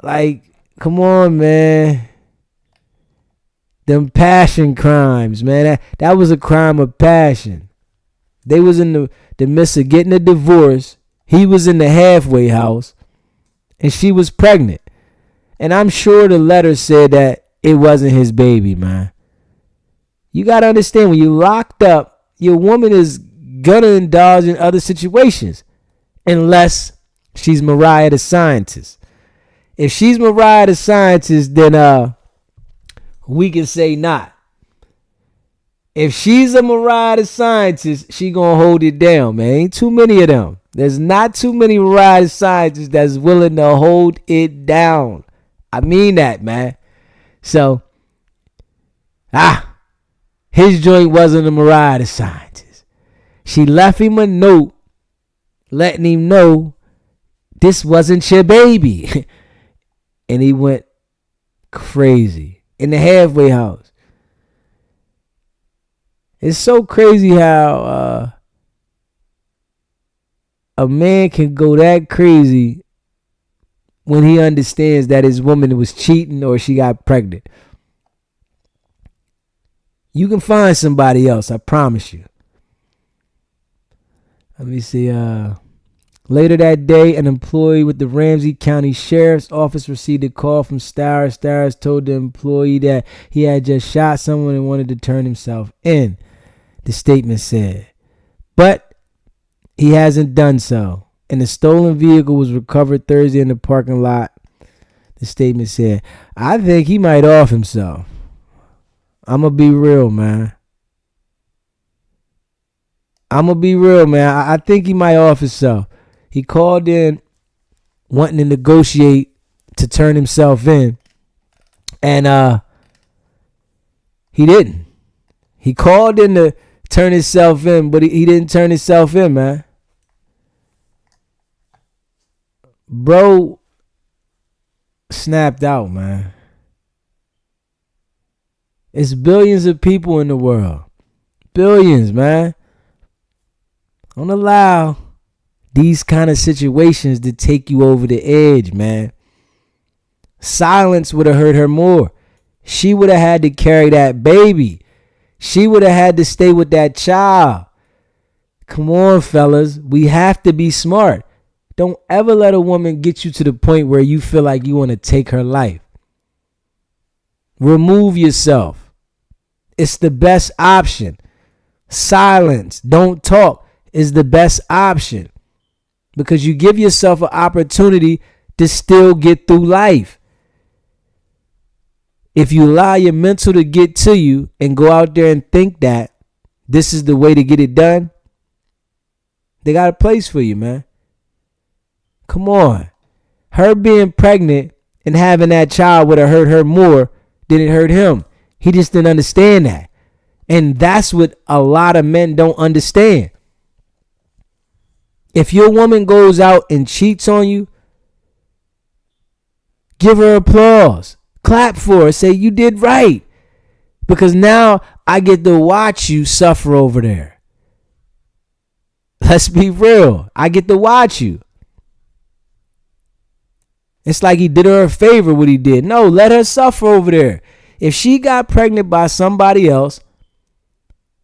Like, come on, man. Them passion crimes, man. That was a crime of passion. They was in the midst of getting a divorce. He was in the halfway house, and she was pregnant. And I'm sure the letter said that it wasn't his baby, man. You got to understand, when you locked up, your woman is going to indulge in other situations unless she's Mariah the Scientist. If she's Mariah the Scientist, then we can say not. If she's a Mariah the Scientist, she going to hold it down, man. Ain't too many of them. There's not too many Mariah the Scientists that's willing to hold it down. I mean that, man. So, his joint wasn't a Mariah the Scientist. She left him a note letting him know this wasn't your baby. And he went crazy in the halfway house. It's so crazy how a man can go that crazy when he understands that his woman was cheating or she got pregnant. You can find somebody else, I promise you. Let me see. Later that day, an employee with the Ramsey County Sheriff's Office received a call from Stowers. Stowers told the employee that he had just shot someone and wanted to turn himself in, the statement said. But he hasn't done so. And the stolen vehicle was recovered Thursday in the parking lot, the statement said. I think he might off himself. I'm going to be real, man. I think he might off himself. He called in wanting to negotiate to turn himself in. And he didn't. He called in to turn himself in, but he didn't turn himself in, man. Bro snapped out, man. It's billions of people in the world. Billions, man. Don't allow these kind of situations to take you over the edge, man. Silence would have hurt her more. She would have had to carry that baby. She would have had to stay with that child. Come on, fellas. We have to be smart. Don't ever let a woman get you to the point where you feel like you want to take her life. Remove yourself. It's the best option. Silence, don't talk, is the best option. Because you give yourself an opportunity to still get through life. If you allow your mental to get to you and go out there and think that this is the way to get it done, they got a place for you, man. Come on. Her being pregnant and having that child would have hurt her more than it hurt him. He just didn't understand that. And that's what a lot of men don't understand. If your woman goes out and cheats on you, give her applause. Clap for her. Say you did right. Because now I get to watch you suffer over there. Let's be real. I get to watch you. It's like he did her a favor what he did. No, let her suffer over there. If she got pregnant by somebody else,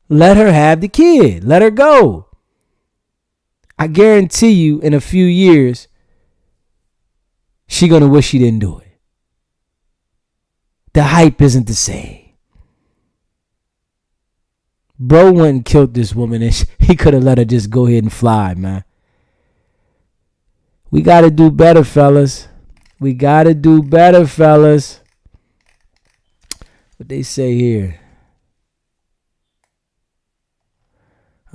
let her have the kid. Let her go. I guarantee you in a few years, she going to wish she didn't do it. The hype isn't the same. Bro went and killed this woman and he could have let her just go ahead and fly, man. We got to do better, fellas. We got to do better, fellas. What they say here?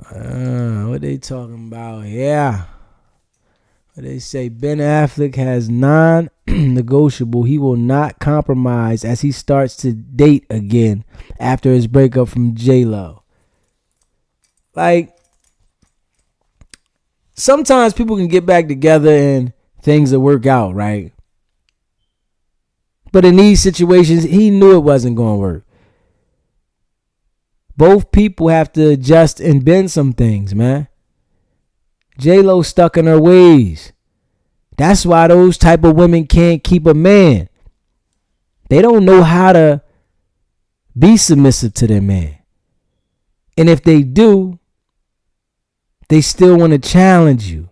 What they talking about? Yeah. What they say? Ben Affleck has non-negotiable. He will not compromise as he starts to date again after his breakup from J-Lo. Like, sometimes people can get back together and things will work out, right? But in these situations, he knew it wasn't going to work. Both people have to adjust and bend some things, man. J-Lo stuck in her ways. That's why those type of women can't keep a man. They don't know how to be submissive to their man. And if they do, they still want to challenge you.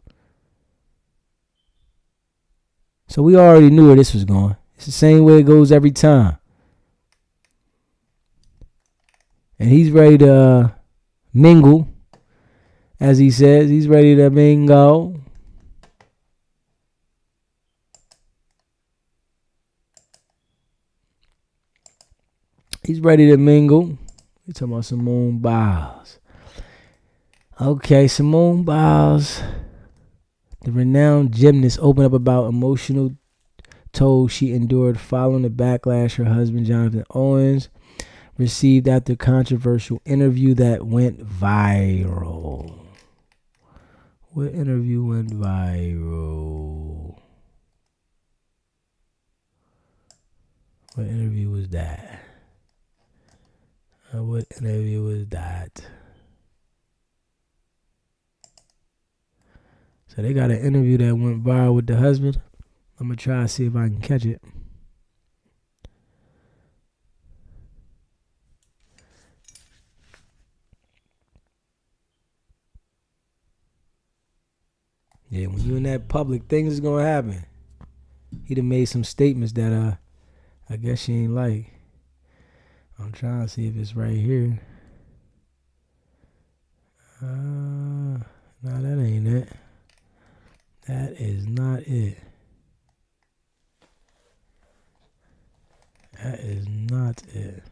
So we already knew where this was going. It's the same way it goes every time. And he's ready to mingle. As he says, he's ready to mingle. He's ready to mingle. We're talking about Simone Biles. Okay, Simone Biles, the renowned gymnast, opened up about emotional toll she endured following the backlash her husband, Jonathan Owens, received after a controversial interview that went viral. What interview went viral? What interview was that? What interview was that? So they got an interview that went viral with the husband. I'm going to try to see if I can catch it. Yeah, when you in that public, things is going to happen. He done made some statements that I guess she ain't like. I'm trying to see if it's right here. No, that ain't it. That is not it. That is not it.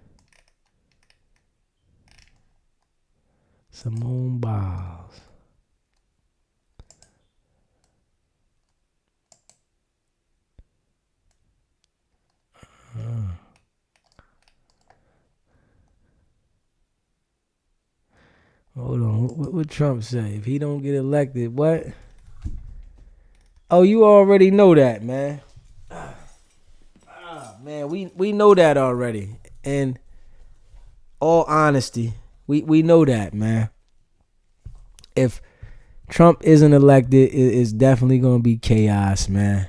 Simone Biles. Hold on. What Trump say? If he don't get elected, what? Oh, you already know that, man. Man, we know that already. And all honesty, we know that, man. If Trump isn't elected, it's definitely going to be chaos, man.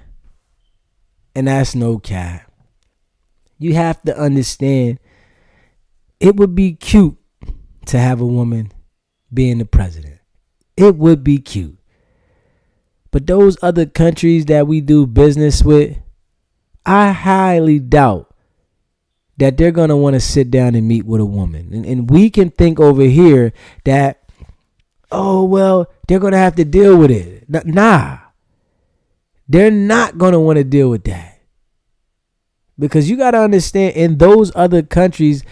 And that's no cap. You have to understand, it would be cute to have a woman being the president. It would be cute. But those other countries that we do business with, I highly doubt that they're going to want to sit down and meet with a woman. And we can think over here that, oh, well, they're going to have to deal with it. Nah. They're not going to want to deal with that. Because you got to understand, in those other countries,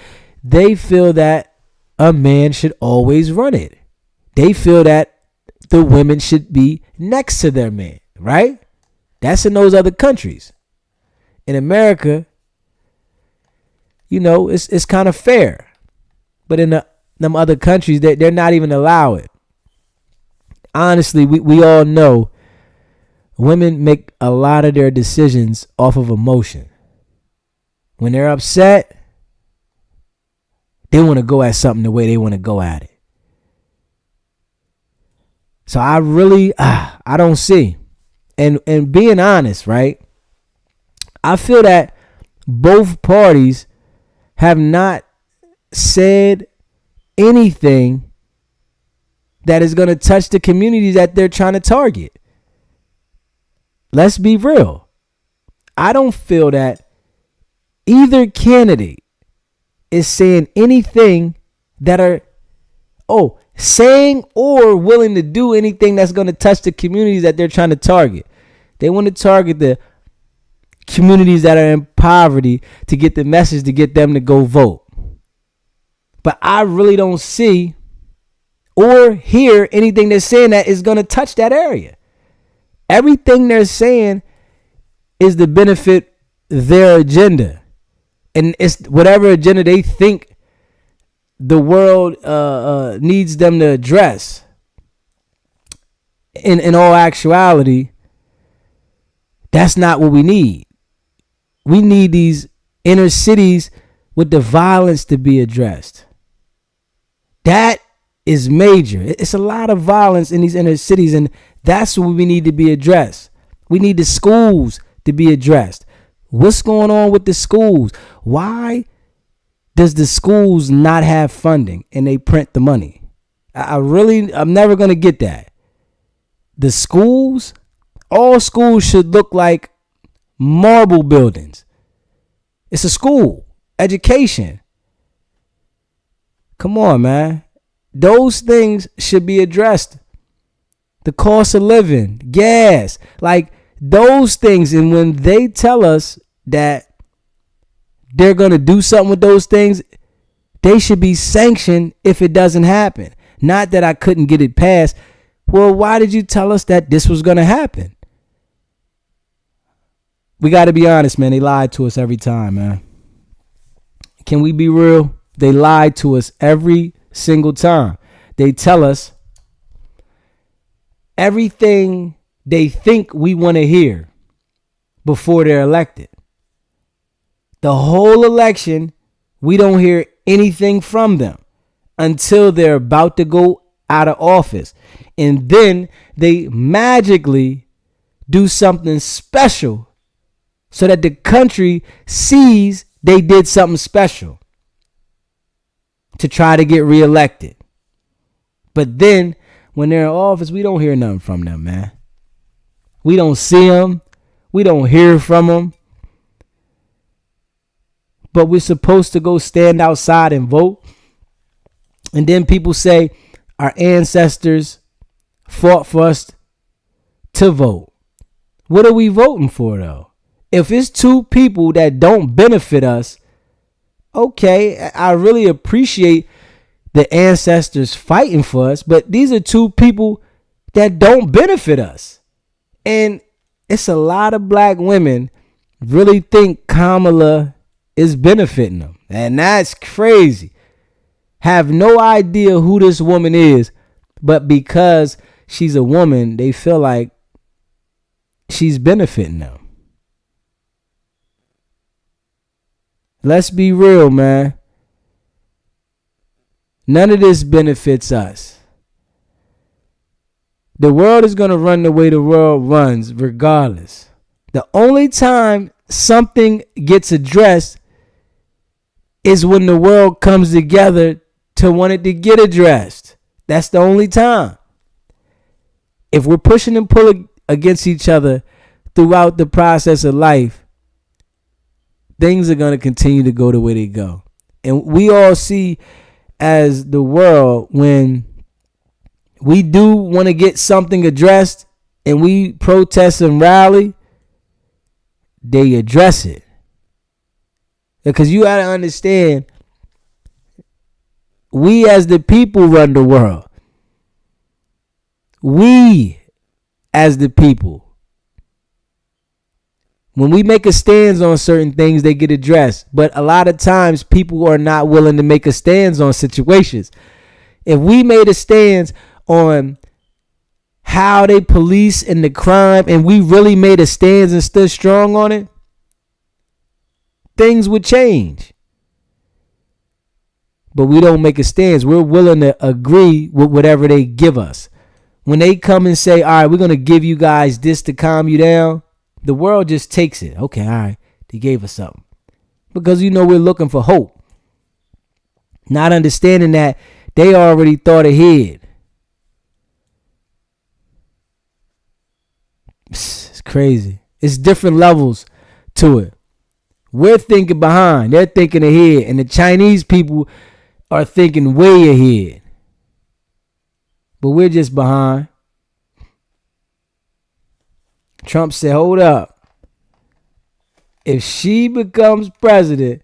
they feel that a man should always run it. They feel that the women should be next to their man, right? That's in those other countries. In America, you know, it's kind of fair. But in them other countries, they're not even allow it. Honestly, we all know women make a lot of their decisions off of emotion. When they're upset, they want to go at something the way they want to go at it. So I really, I don't see. And being honest, right? I feel that both parties have not said anything that is going to touch the communities that they're trying to target. Let's be real. I don't feel that either candidate is saying anything that are, saying or willing to do anything that's going to touch the communities that they're trying to target. They want to target the communities that are in poverty to get the message to get them to go vote. But I really don't see or hear anything they're saying that is going to touch that area. Everything they're saying is to benefit their agenda. And it's whatever agenda they think the world needs them to address. In all actuality, that's not what we need. We need these inner cities with the violence to be addressed. That is major. It's a lot of violence in these inner cities, and that's what we need to be addressed. We need the schools to be addressed. What's going on with the schools? Why does the schools not have funding and they print the money? I'm never going to get that. The schools, all schools should look like marble buildings. It's a school, education. Come on, man. Those things should be addressed. The cost of living, gas, like those things. And when they tell us that they're going to do something with those things, they should be sanctioned if it doesn't happen. Not that I couldn't get it passed. Well, why did you tell us that this was going to happen? We got to be honest, man. They lied to us every time, man. Can we be real? They lied to us every single time. They tell us everything they think we want to hear before they're elected. The whole election, we don't hear anything from them until they're about to go out of office. And then they magically do something special so that the country sees they did something special to try to get reelected. But then when they're in office, we don't hear nothing from them, man. We don't see them. We don't hear from them. But we're supposed to go stand outside and vote. And then people say our ancestors fought for us to vote. What are we voting for, though? If it's two people that don't benefit us, okay, I really appreciate the ancestors fighting for us, but these are two people that don't benefit us. And it's a lot of black women really think Kamala is benefiting them. And that's crazy. Have no idea who this woman is, but because she's a woman, they feel like she's benefiting them. Let's be real, man. None of this benefits us. The world is going to run the way the world runs regardless. The only time something gets addressed is when the world comes together to want it to get addressed. That's the only time. If we're pushing and pulling against each other throughout the process of life, things are going to continue to go the way they go. And we all see as the world, when we do want to get something addressed and we protest and rally, they address it. Because you got to understand, we as the people run the world. We as the people. When we make a stance on certain things, they get addressed. But a lot of times people are not willing to make a stance on situations. If we made a stance on how they police and the crime, and we really made a stance and stood strong on it, things would change. But we don't make a stance. We're willing to agree with whatever they give us. When they come and say, all right, we're going to give you guys this to calm you down, the world just takes it. Okay, all right, they gave us something. Because, we're looking for hope. Not understanding that they already thought ahead. It's crazy. It's different levels to it. We're thinking behind. They're thinking ahead. And the Chinese people are thinking way ahead. But we're just behind. Trump said, hold up. If she becomes president,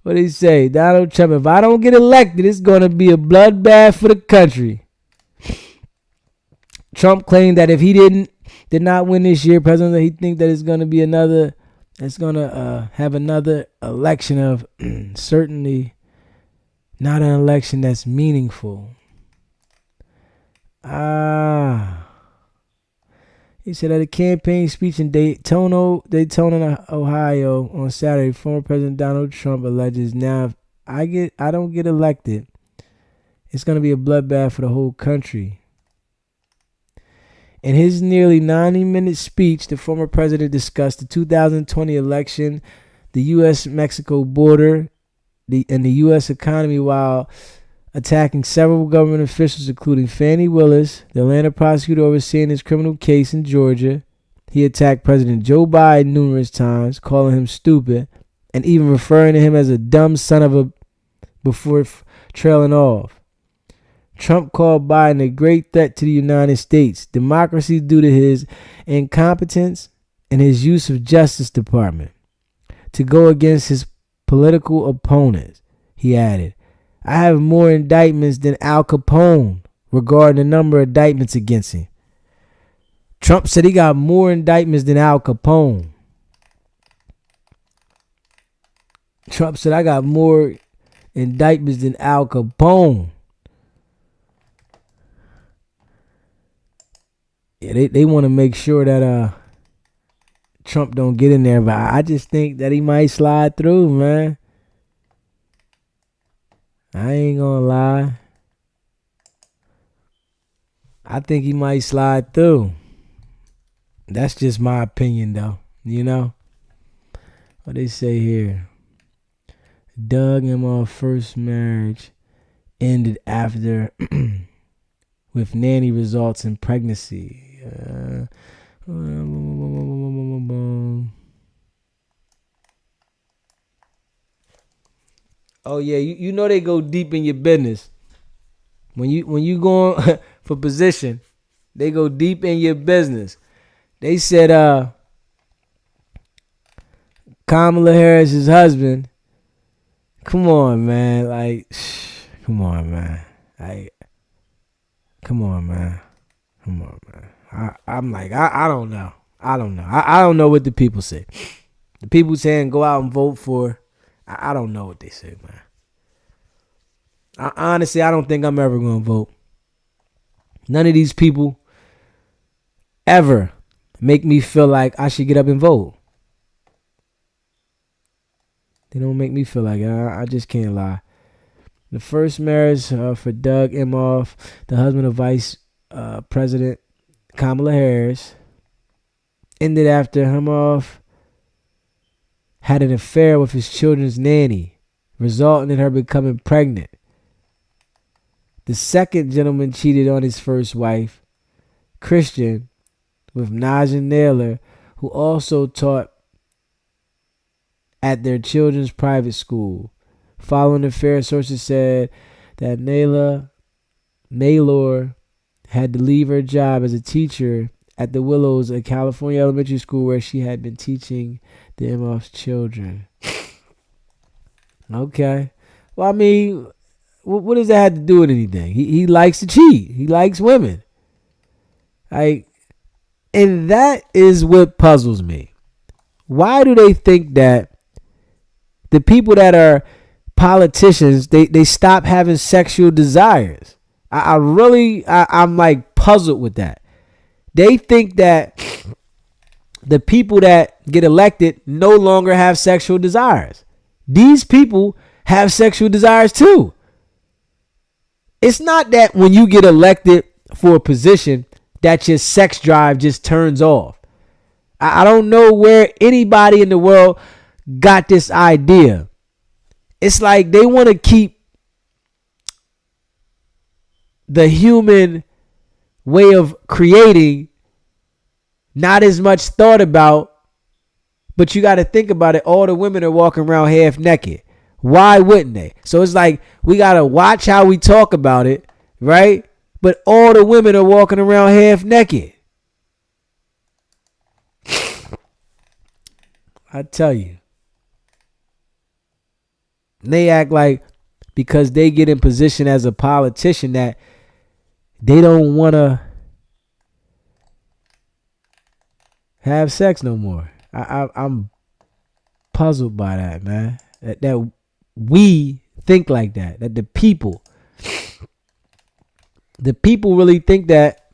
what did he say? Donald Trump, if I don't get elected, it's going to be a bloodbath for the country. Trump claimed that if he did not win this year, president, he think that it's going to be have another election of certainly not an election that's meaningful. He said at a campaign speech in Daytona, Ohio on Saturday, former President Donald Trump alleges, now if I don't get elected, it's going to be a bloodbath for the whole country. In his nearly 90-minute speech, the former president discussed the 2020 election, the U.S.-Mexico border, the U.S. economy while attacking several government officials, including Fannie Willis, the Atlanta prosecutor overseeing his criminal case in Georgia. He attacked President Joe Biden numerous times, calling him stupid, and even referring to him as a dumb son of a before trailing off. Trump called Biden a great threat to the United States democracy due to his incompetence and his use of Justice Department to go against his political opponents. He added, I have more indictments than Al Capone regarding the number of indictments against him. Trump said he got more indictments than Al Capone. Trump said, I got more indictments than Al Capone. Yeah, they want to make sure that Trump don't get in there, but I just think that he might slide through, man. I ain't gonna lie. I think he might slide through. That's just my opinion, though. You know? What they say here. Doug and my first marriage ended after with nanny results in pregnancy. Oh yeah, you know they go deep in your business. When you go on for position, they go deep in your business. They said Kamala Harris's husband. Come on, man. Like, come on, man. Come on, man. I'm like, I don't know. I don't know what the people say. The people saying go out and vote for, I don't know what they say, man. Honestly, I don't think I'm ever going to vote. None of these people ever make me feel like I should get up and vote. They don't make me feel like it. I just can't lie. The first marriage for Doug Emhoff, the husband of Vice President Kamala Harris, ended after Emhoff had an affair with his children's nanny, resulting in her becoming pregnant. The second gentleman cheated on his first wife, Christian, with Naja Naylor, who also taught at their children's private school. Following the affair, sources said that Naylor had to leave her job as a teacher at the Willows, a California elementary school where she had been teaching the Emhoff's children. Okay. Well, I mean, what does that have to do with anything? He likes to cheat. He likes women. And that is what puzzles me. Why do they think that the people that are politicians, they stop having sexual desires? I'm like puzzled with that. They think that the people that get elected no longer have sexual desires. These people have sexual desires too. It's not that when you get elected for a position that your sex drive just turns off. I don't know where anybody in the world got this idea. It's like they want to keep the human way of creating not as much thought about, but you got to think about it. All the women are walking around half naked. Why wouldn't they? So it's like we got to watch how we talk about it, right? But all the women are walking around half naked. I tell you. They act like because they get in position as a politician that they don't want to have sex no more. I'm puzzled by that, man. That we think like that. That the people really think that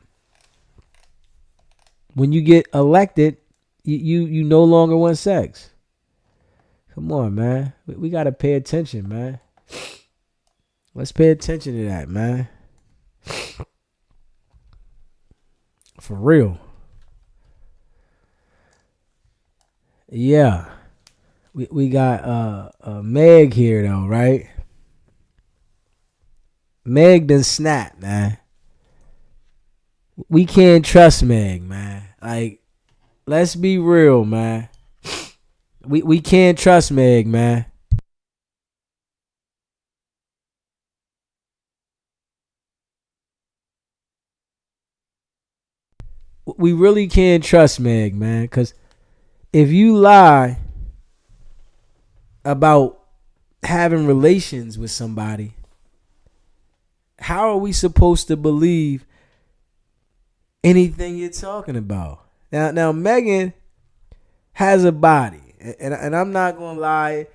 when you get elected, you no longer want sex. Come on, man. We got to pay attention, man. Let's pay attention to that, man. For real. Yeah. we got Meg here though, right? Meg done snap, man. We can't trust Meg, man. Like, let's be real, man. We can't trust Meg, man. We really can't trust Meg, man. Because if you lie about having relations with somebody, how are we supposed to believe anything you're talking about? Now Megan has a body, and I'm not gonna lie,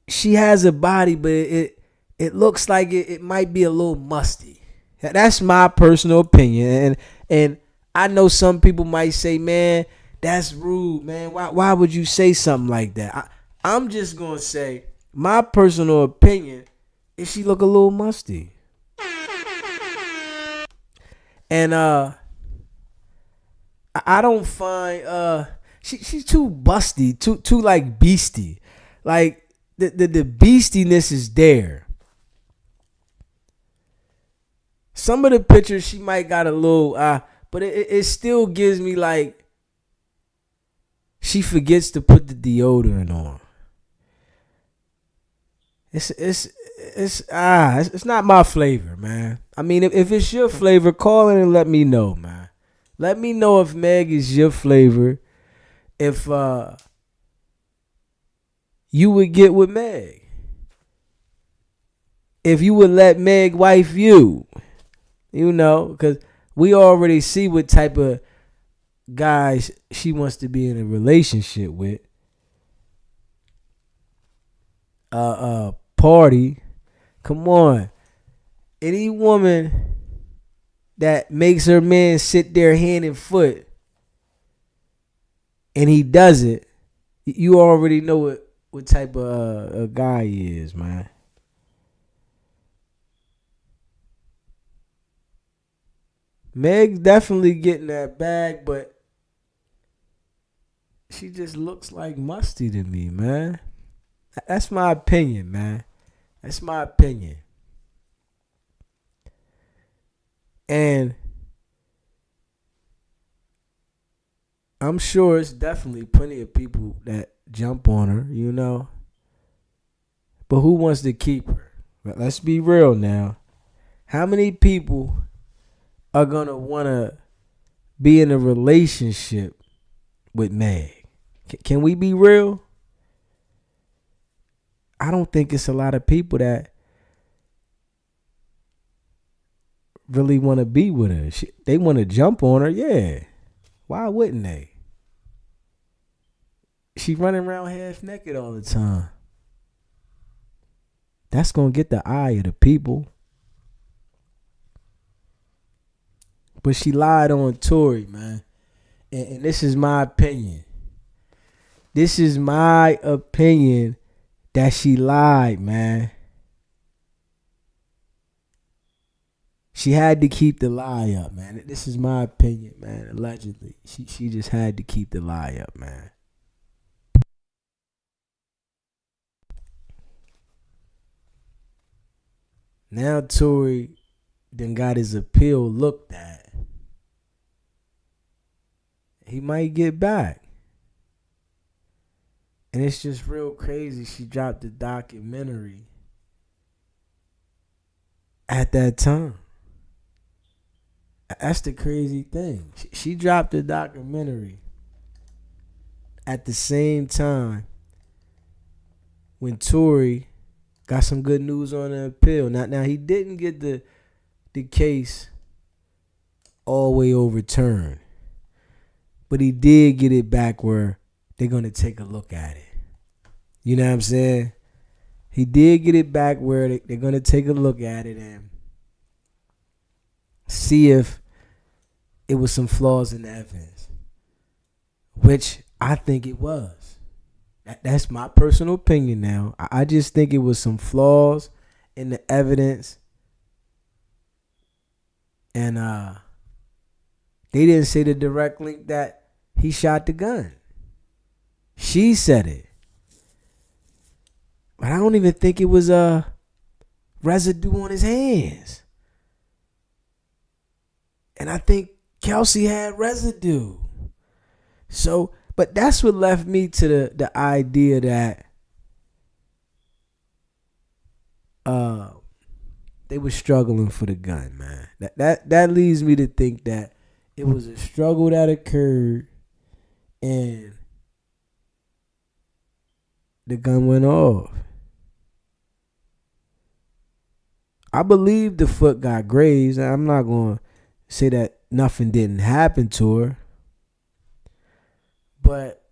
she has a body, but it looks like it might be a little musty. That's my personal opinion, and I know some people might say, man, that's rude, man. Why would you say something like that? I'm just gonna say my personal opinion is she look a little musty, and I don't find she's too busty, too like beastie, like the beastiness is there. Some of the pictures she might got a little but it still gives me like she forgets to put the deodorant on. It's not my flavor, man. I mean, if it's your flavor, call in and let me know, man. Let me know if Meg is your flavor. If you would get with Meg. If you would let Meg wife you. You know, because we already see what type of guys she wants to be in a relationship with. Party. Come on. Any woman that makes her man sit there hand and foot and he does it, you already know what type of a guy he is, man. Meg's definitely getting that bag, but she just looks like musty to me, man. That's my opinion, man. That's my opinion. And I'm sure it's definitely plenty of people that jump on her, you know. But who wants to keep her? Let's be real now. How many people are going to want to be in a relationship with Meg? Can we be real? I don't think it's a lot of people that really want to be with her. They want to jump on her, yeah. Why wouldn't they? She running around half naked all the time. That's going to get the eye of the people. But she lied on Tory, man. And this is my opinion. This is my opinion that she lied, man. She had to keep the lie up, man. This is my opinion, man. Allegedly. She just had to keep the lie up, man. Now Tory then got his appeal looked at. He might get back. And it's just real crazy. She dropped the documentary at that time. That's the crazy thing. She dropped the documentary at the same time when Tory got some good news on the appeal. Now he didn't get the case all the way overturned. But he did get it back where they're going to take a look at it. You know what I'm saying? He did get it back where they're going to take a look at it and see if it was some flaws in the evidence. Which I think it was. That's my personal opinion now. I just think it was some flaws in the evidence. And they didn't say the direct link that he shot the gun. She said it. But I don't even think it was residue on his hands. And I think Kelsey had residue. So, but that's what left me to the idea that they were struggling for the gun, man. That leads me to think that it was a struggle that occurred and the gun went off. I believe the foot got grazed. I'm not going to say that nothing didn't happen to her. But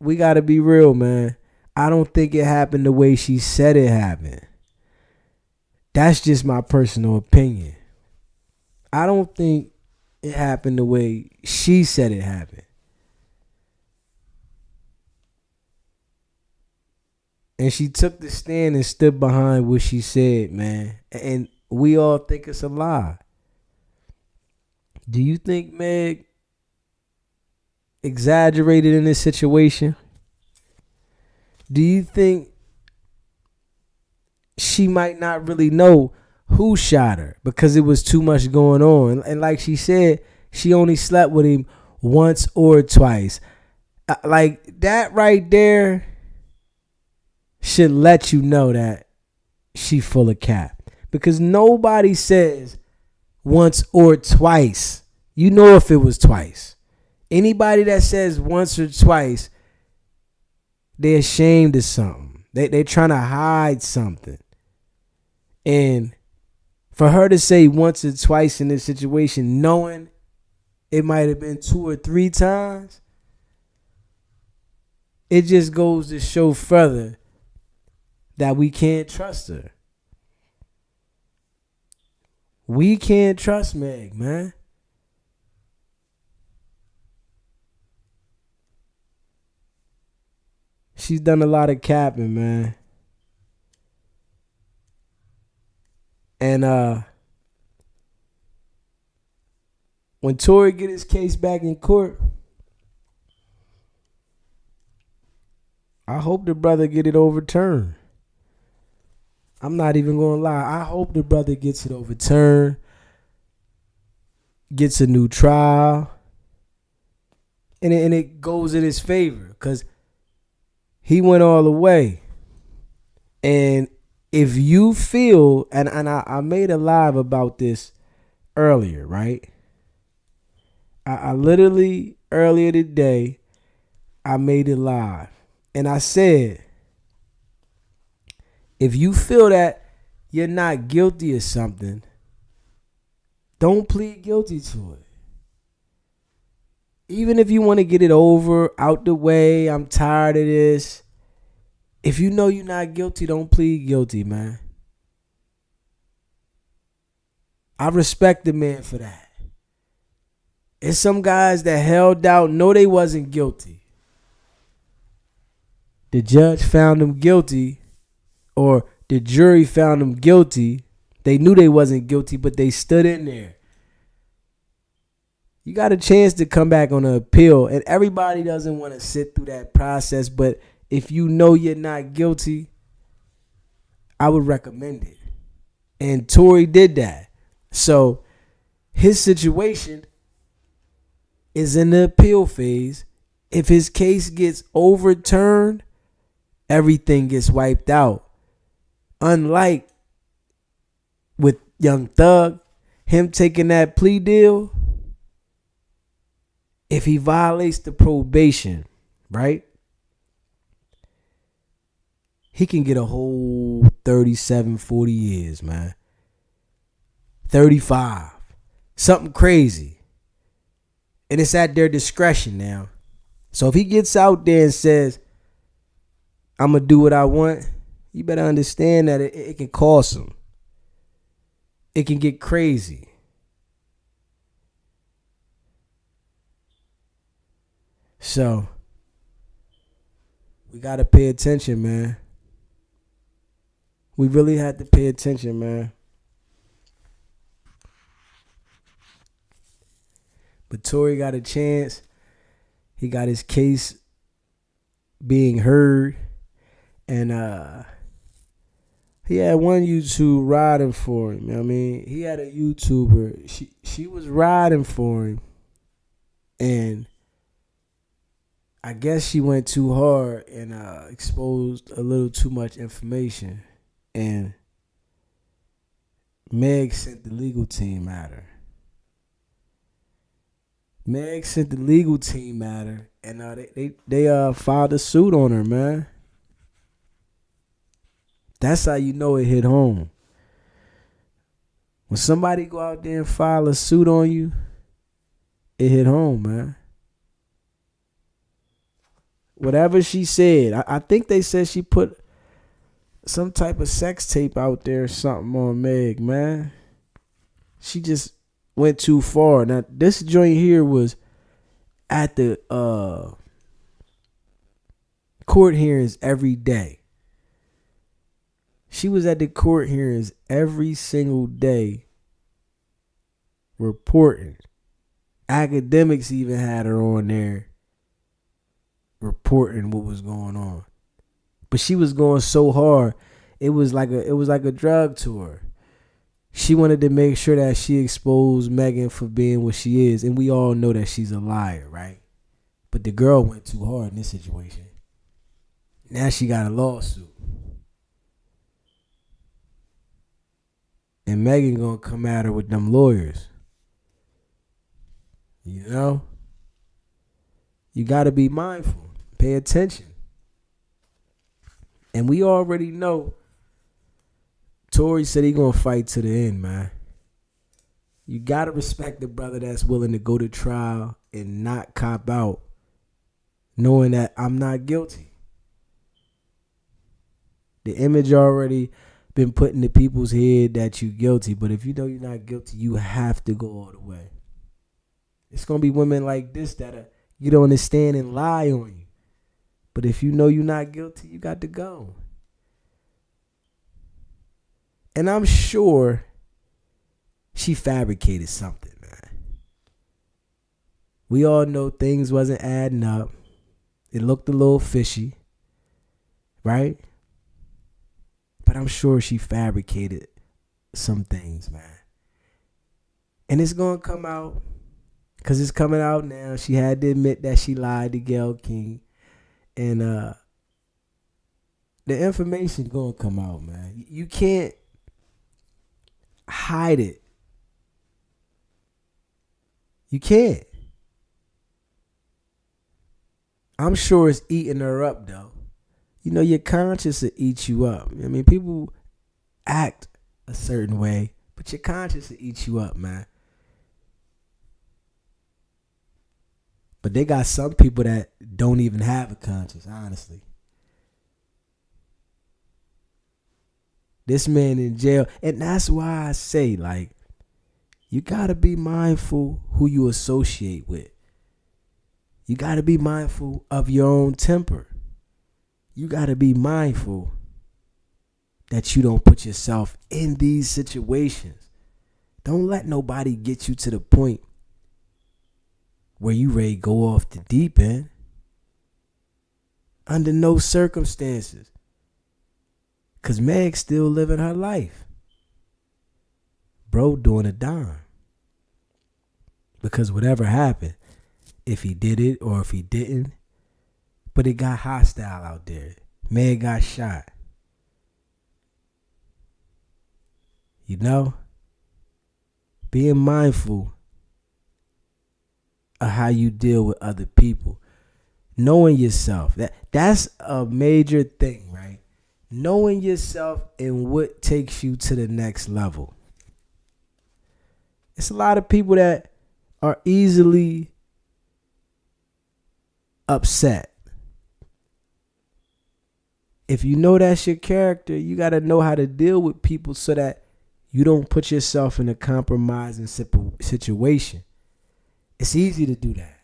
we got to be real, man. I don't think it happened the way she said it happened. That's just my personal opinion. I don't think it happened the way she said it happened. And she took the stand and stood behind what she said, man. And we all think it's a lie. Do you think Meg exaggerated in this situation? Do you think she might not really know who shot her because it was too much going on? And like she said, she only slept with him once or twice. Like that right there should let you know that she full of cap. Because nobody says once or twice. You know if it was twice. Anybody that says once or twice, they're ashamed of something. They're trying to hide something. And for her to say once or twice in this situation, knowing it might have been 2 or 3 times, it just goes to show further that we can't trust her. We can't trust Meg, man. She's done a lot of capping, man. And when Tory get his case back in court, I hope the brother get it overturned. I'm not even going to lie. I hope the brother gets it overturned, gets a new trial, and it goes in his favor because he went all the way. And if you feel, and I made a live about this earlier, right? I literally, earlier today, I made it live. And I said, if you feel that you're not guilty of something, don't plead guilty to it. Even if you want to get it over, out the way, I'm tired of this. If you know you're not guilty, don't plead guilty, man. I respect the man for that. It's some guys that held out, know they wasn't guilty. The judge found them guilty, or the jury found them guilty. They knew they wasn't guilty, but they stood in there. You got a chance to come back on an appeal, and everybody doesn't want to sit through that process, but if you know you're not guilty, I would recommend it. And Tory did that. So his situation is in the appeal phase. If his case gets overturned, everything gets wiped out. Unlike with Young Thug, him taking that plea deal, if he violates the probation, right? He can get a whole 37, 40 years, man. 35. Something crazy. And it's at their discretion now. So if he gets out there and says, I'm going to do what I want, you better understand that it can cost him. It can get crazy. So we got to pay attention, man. We really had to pay attention, man. But Tory got a chance He got his case being heard, and he had one YouTube riding for him. I mean, he had a YouTuber. She was riding for him, and I guess she went too hard and exposed a little too much information, and Meg sent the legal team at her. Meg sent the legal team at her, and they filed a suit on her, man. That's how you know it hit home. When somebody go out there and file a suit on you, it hit home, man. Whatever she said, I think they said she put some type of sex tape out there or something on Meg, man. She just went too far. Now, this joint here was at the court hearings every day. She was at the court hearings every single day reporting. Academics even had her on there reporting what was going on. But she was going so hard, it was like a drug to her. She wanted to make sure that she exposed Megan for being what she is, and we all know that she's a liar, right? But the girl went too hard in this situation. Now she got a lawsuit. And Megan gonna come at her with them lawyers. You know? You gotta be mindful. Pay attention. And we already know Tory said he gonna fight to the end, man. You gotta respect the brother that's willing to go to trial and not cop out, knowing that I'm not guilty. The image already been put in the people's head that you guilty, but if you know you're not guilty, you have to go all the way. It's gonna be women like this that you don't understand and lie on you. But if you know you're not guilty, you got to go. And I'm sure she fabricated something, man. We all know things wasn't adding up. It looked a little fishy, right? But I'm sure she fabricated some things, man. And it's going to come out because it's coming out now. She had to admit that she lied to Gayle King. And the information going to come out, man. You can't hide it. You can't. I'm sure it's eating her up, though. You know, your conscience will eat you up. I mean, people act a certain way, but your conscience will eat you up, man. But they got some people that don't even have a conscience, honestly. This man in jail. And that's why I say, like, you got to be mindful who you associate with. You got to be mindful of your own temper. You got to be mindful that you don't put yourself in these situations. Don't let nobody get you to the point where you ready to go off the deep end. Under no circumstances. Because Meg's still living her life. Bro doing a dime. Because whatever happened, if he did it or if he didn't, but it got hostile out there. Meg got shot. You know? Being mindful of how you deal with other people. Knowing yourself. That's a major thing, right? Knowing yourself and what takes you to the next level. It's a lot of people that are easily upset. If you know that's your character, you got to know how to deal with people so that you don't put yourself in a compromising situation. It's easy to do that.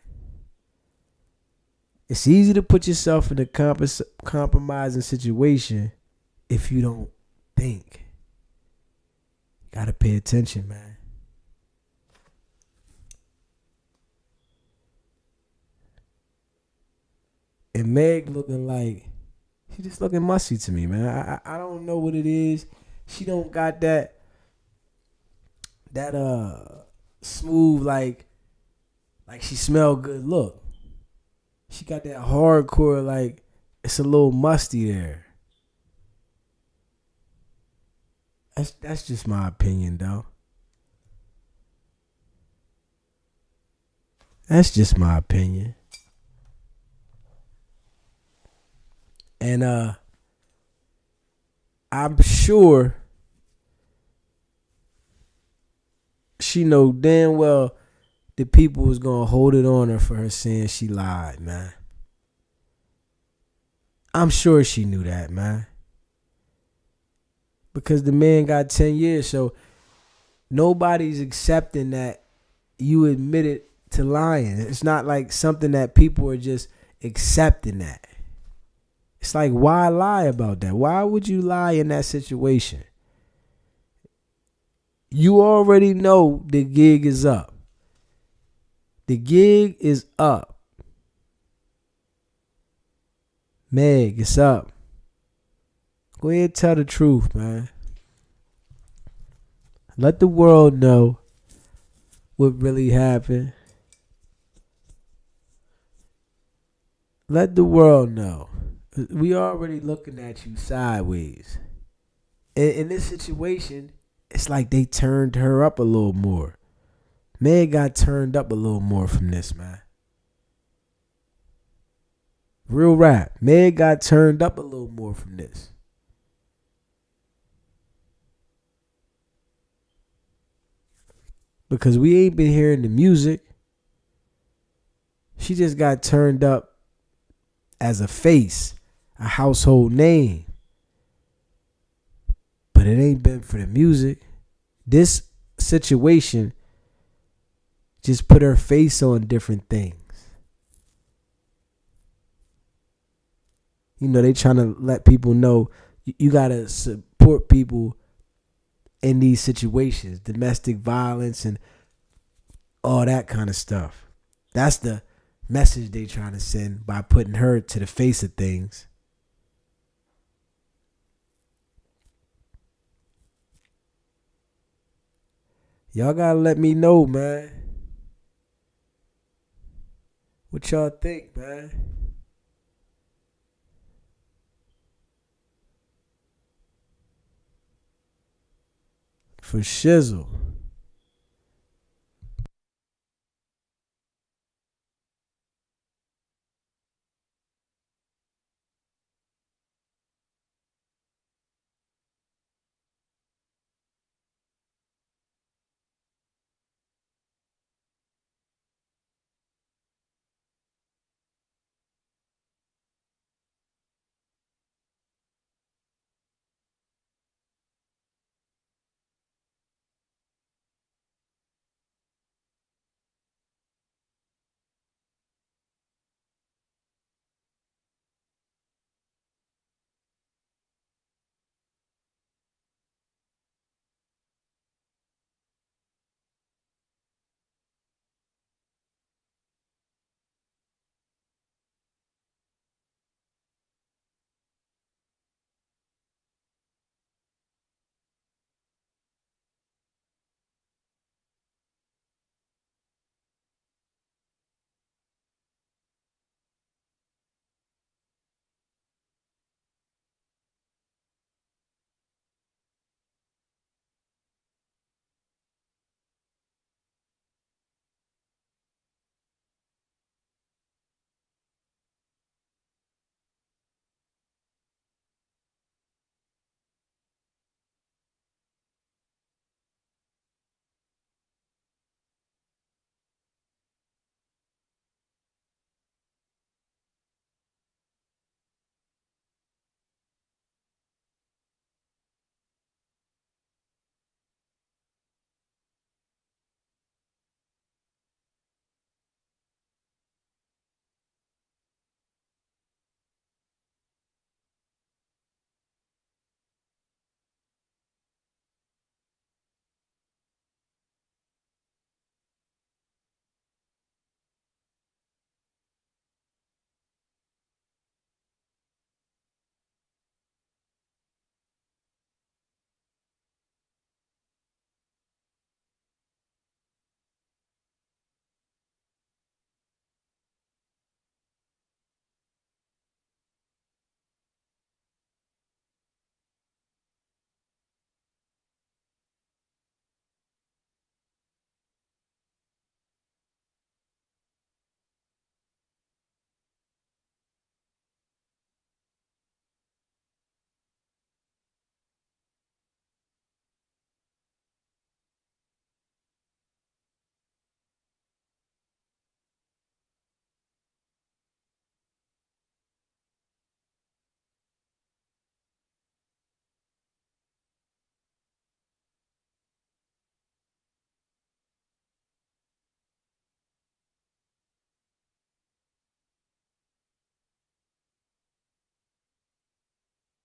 It's easy to put yourself in a compromising situation if you don't think. Got to pay attention, man. And Meg looking like, she just looking musty to me, man. I don't know what it is. She don't got that smooth, like she smell good look. She got that hardcore, like it's a little musty there. That's just my opinion, though. That's just my opinion. And I'm sure she know damn well the people was gonna hold it on her for her saying she lied, man. I'm sure she knew that, man. Because the man got 10 years, so nobody's accepting that you admitted to lying. It's not like something that people are just accepting that. It's like, why lie about that? Why would you lie in that situation? You already know the gig is up. The gig is up. Meg, it's up. Go ahead and tell the truth, man. Let the world know what really happened. Let the world know. We already looking at you sideways. In this situation, it's like they turned her up a little more. Meg got turned up a little more from this, man. Real rap. Meg got turned up a little more from this. Because we ain't been hearing the music. She just got turned up as a face, a household name. But it ain't been for the music. This situation just put her face on different things. You know, they trying to let people know you got to support people in these situations, domestic violence and all that kind of stuff. That's the message they trying to send by putting her to the face of things. Y'all gotta let me know, man. What y'all think, man? For shizzle.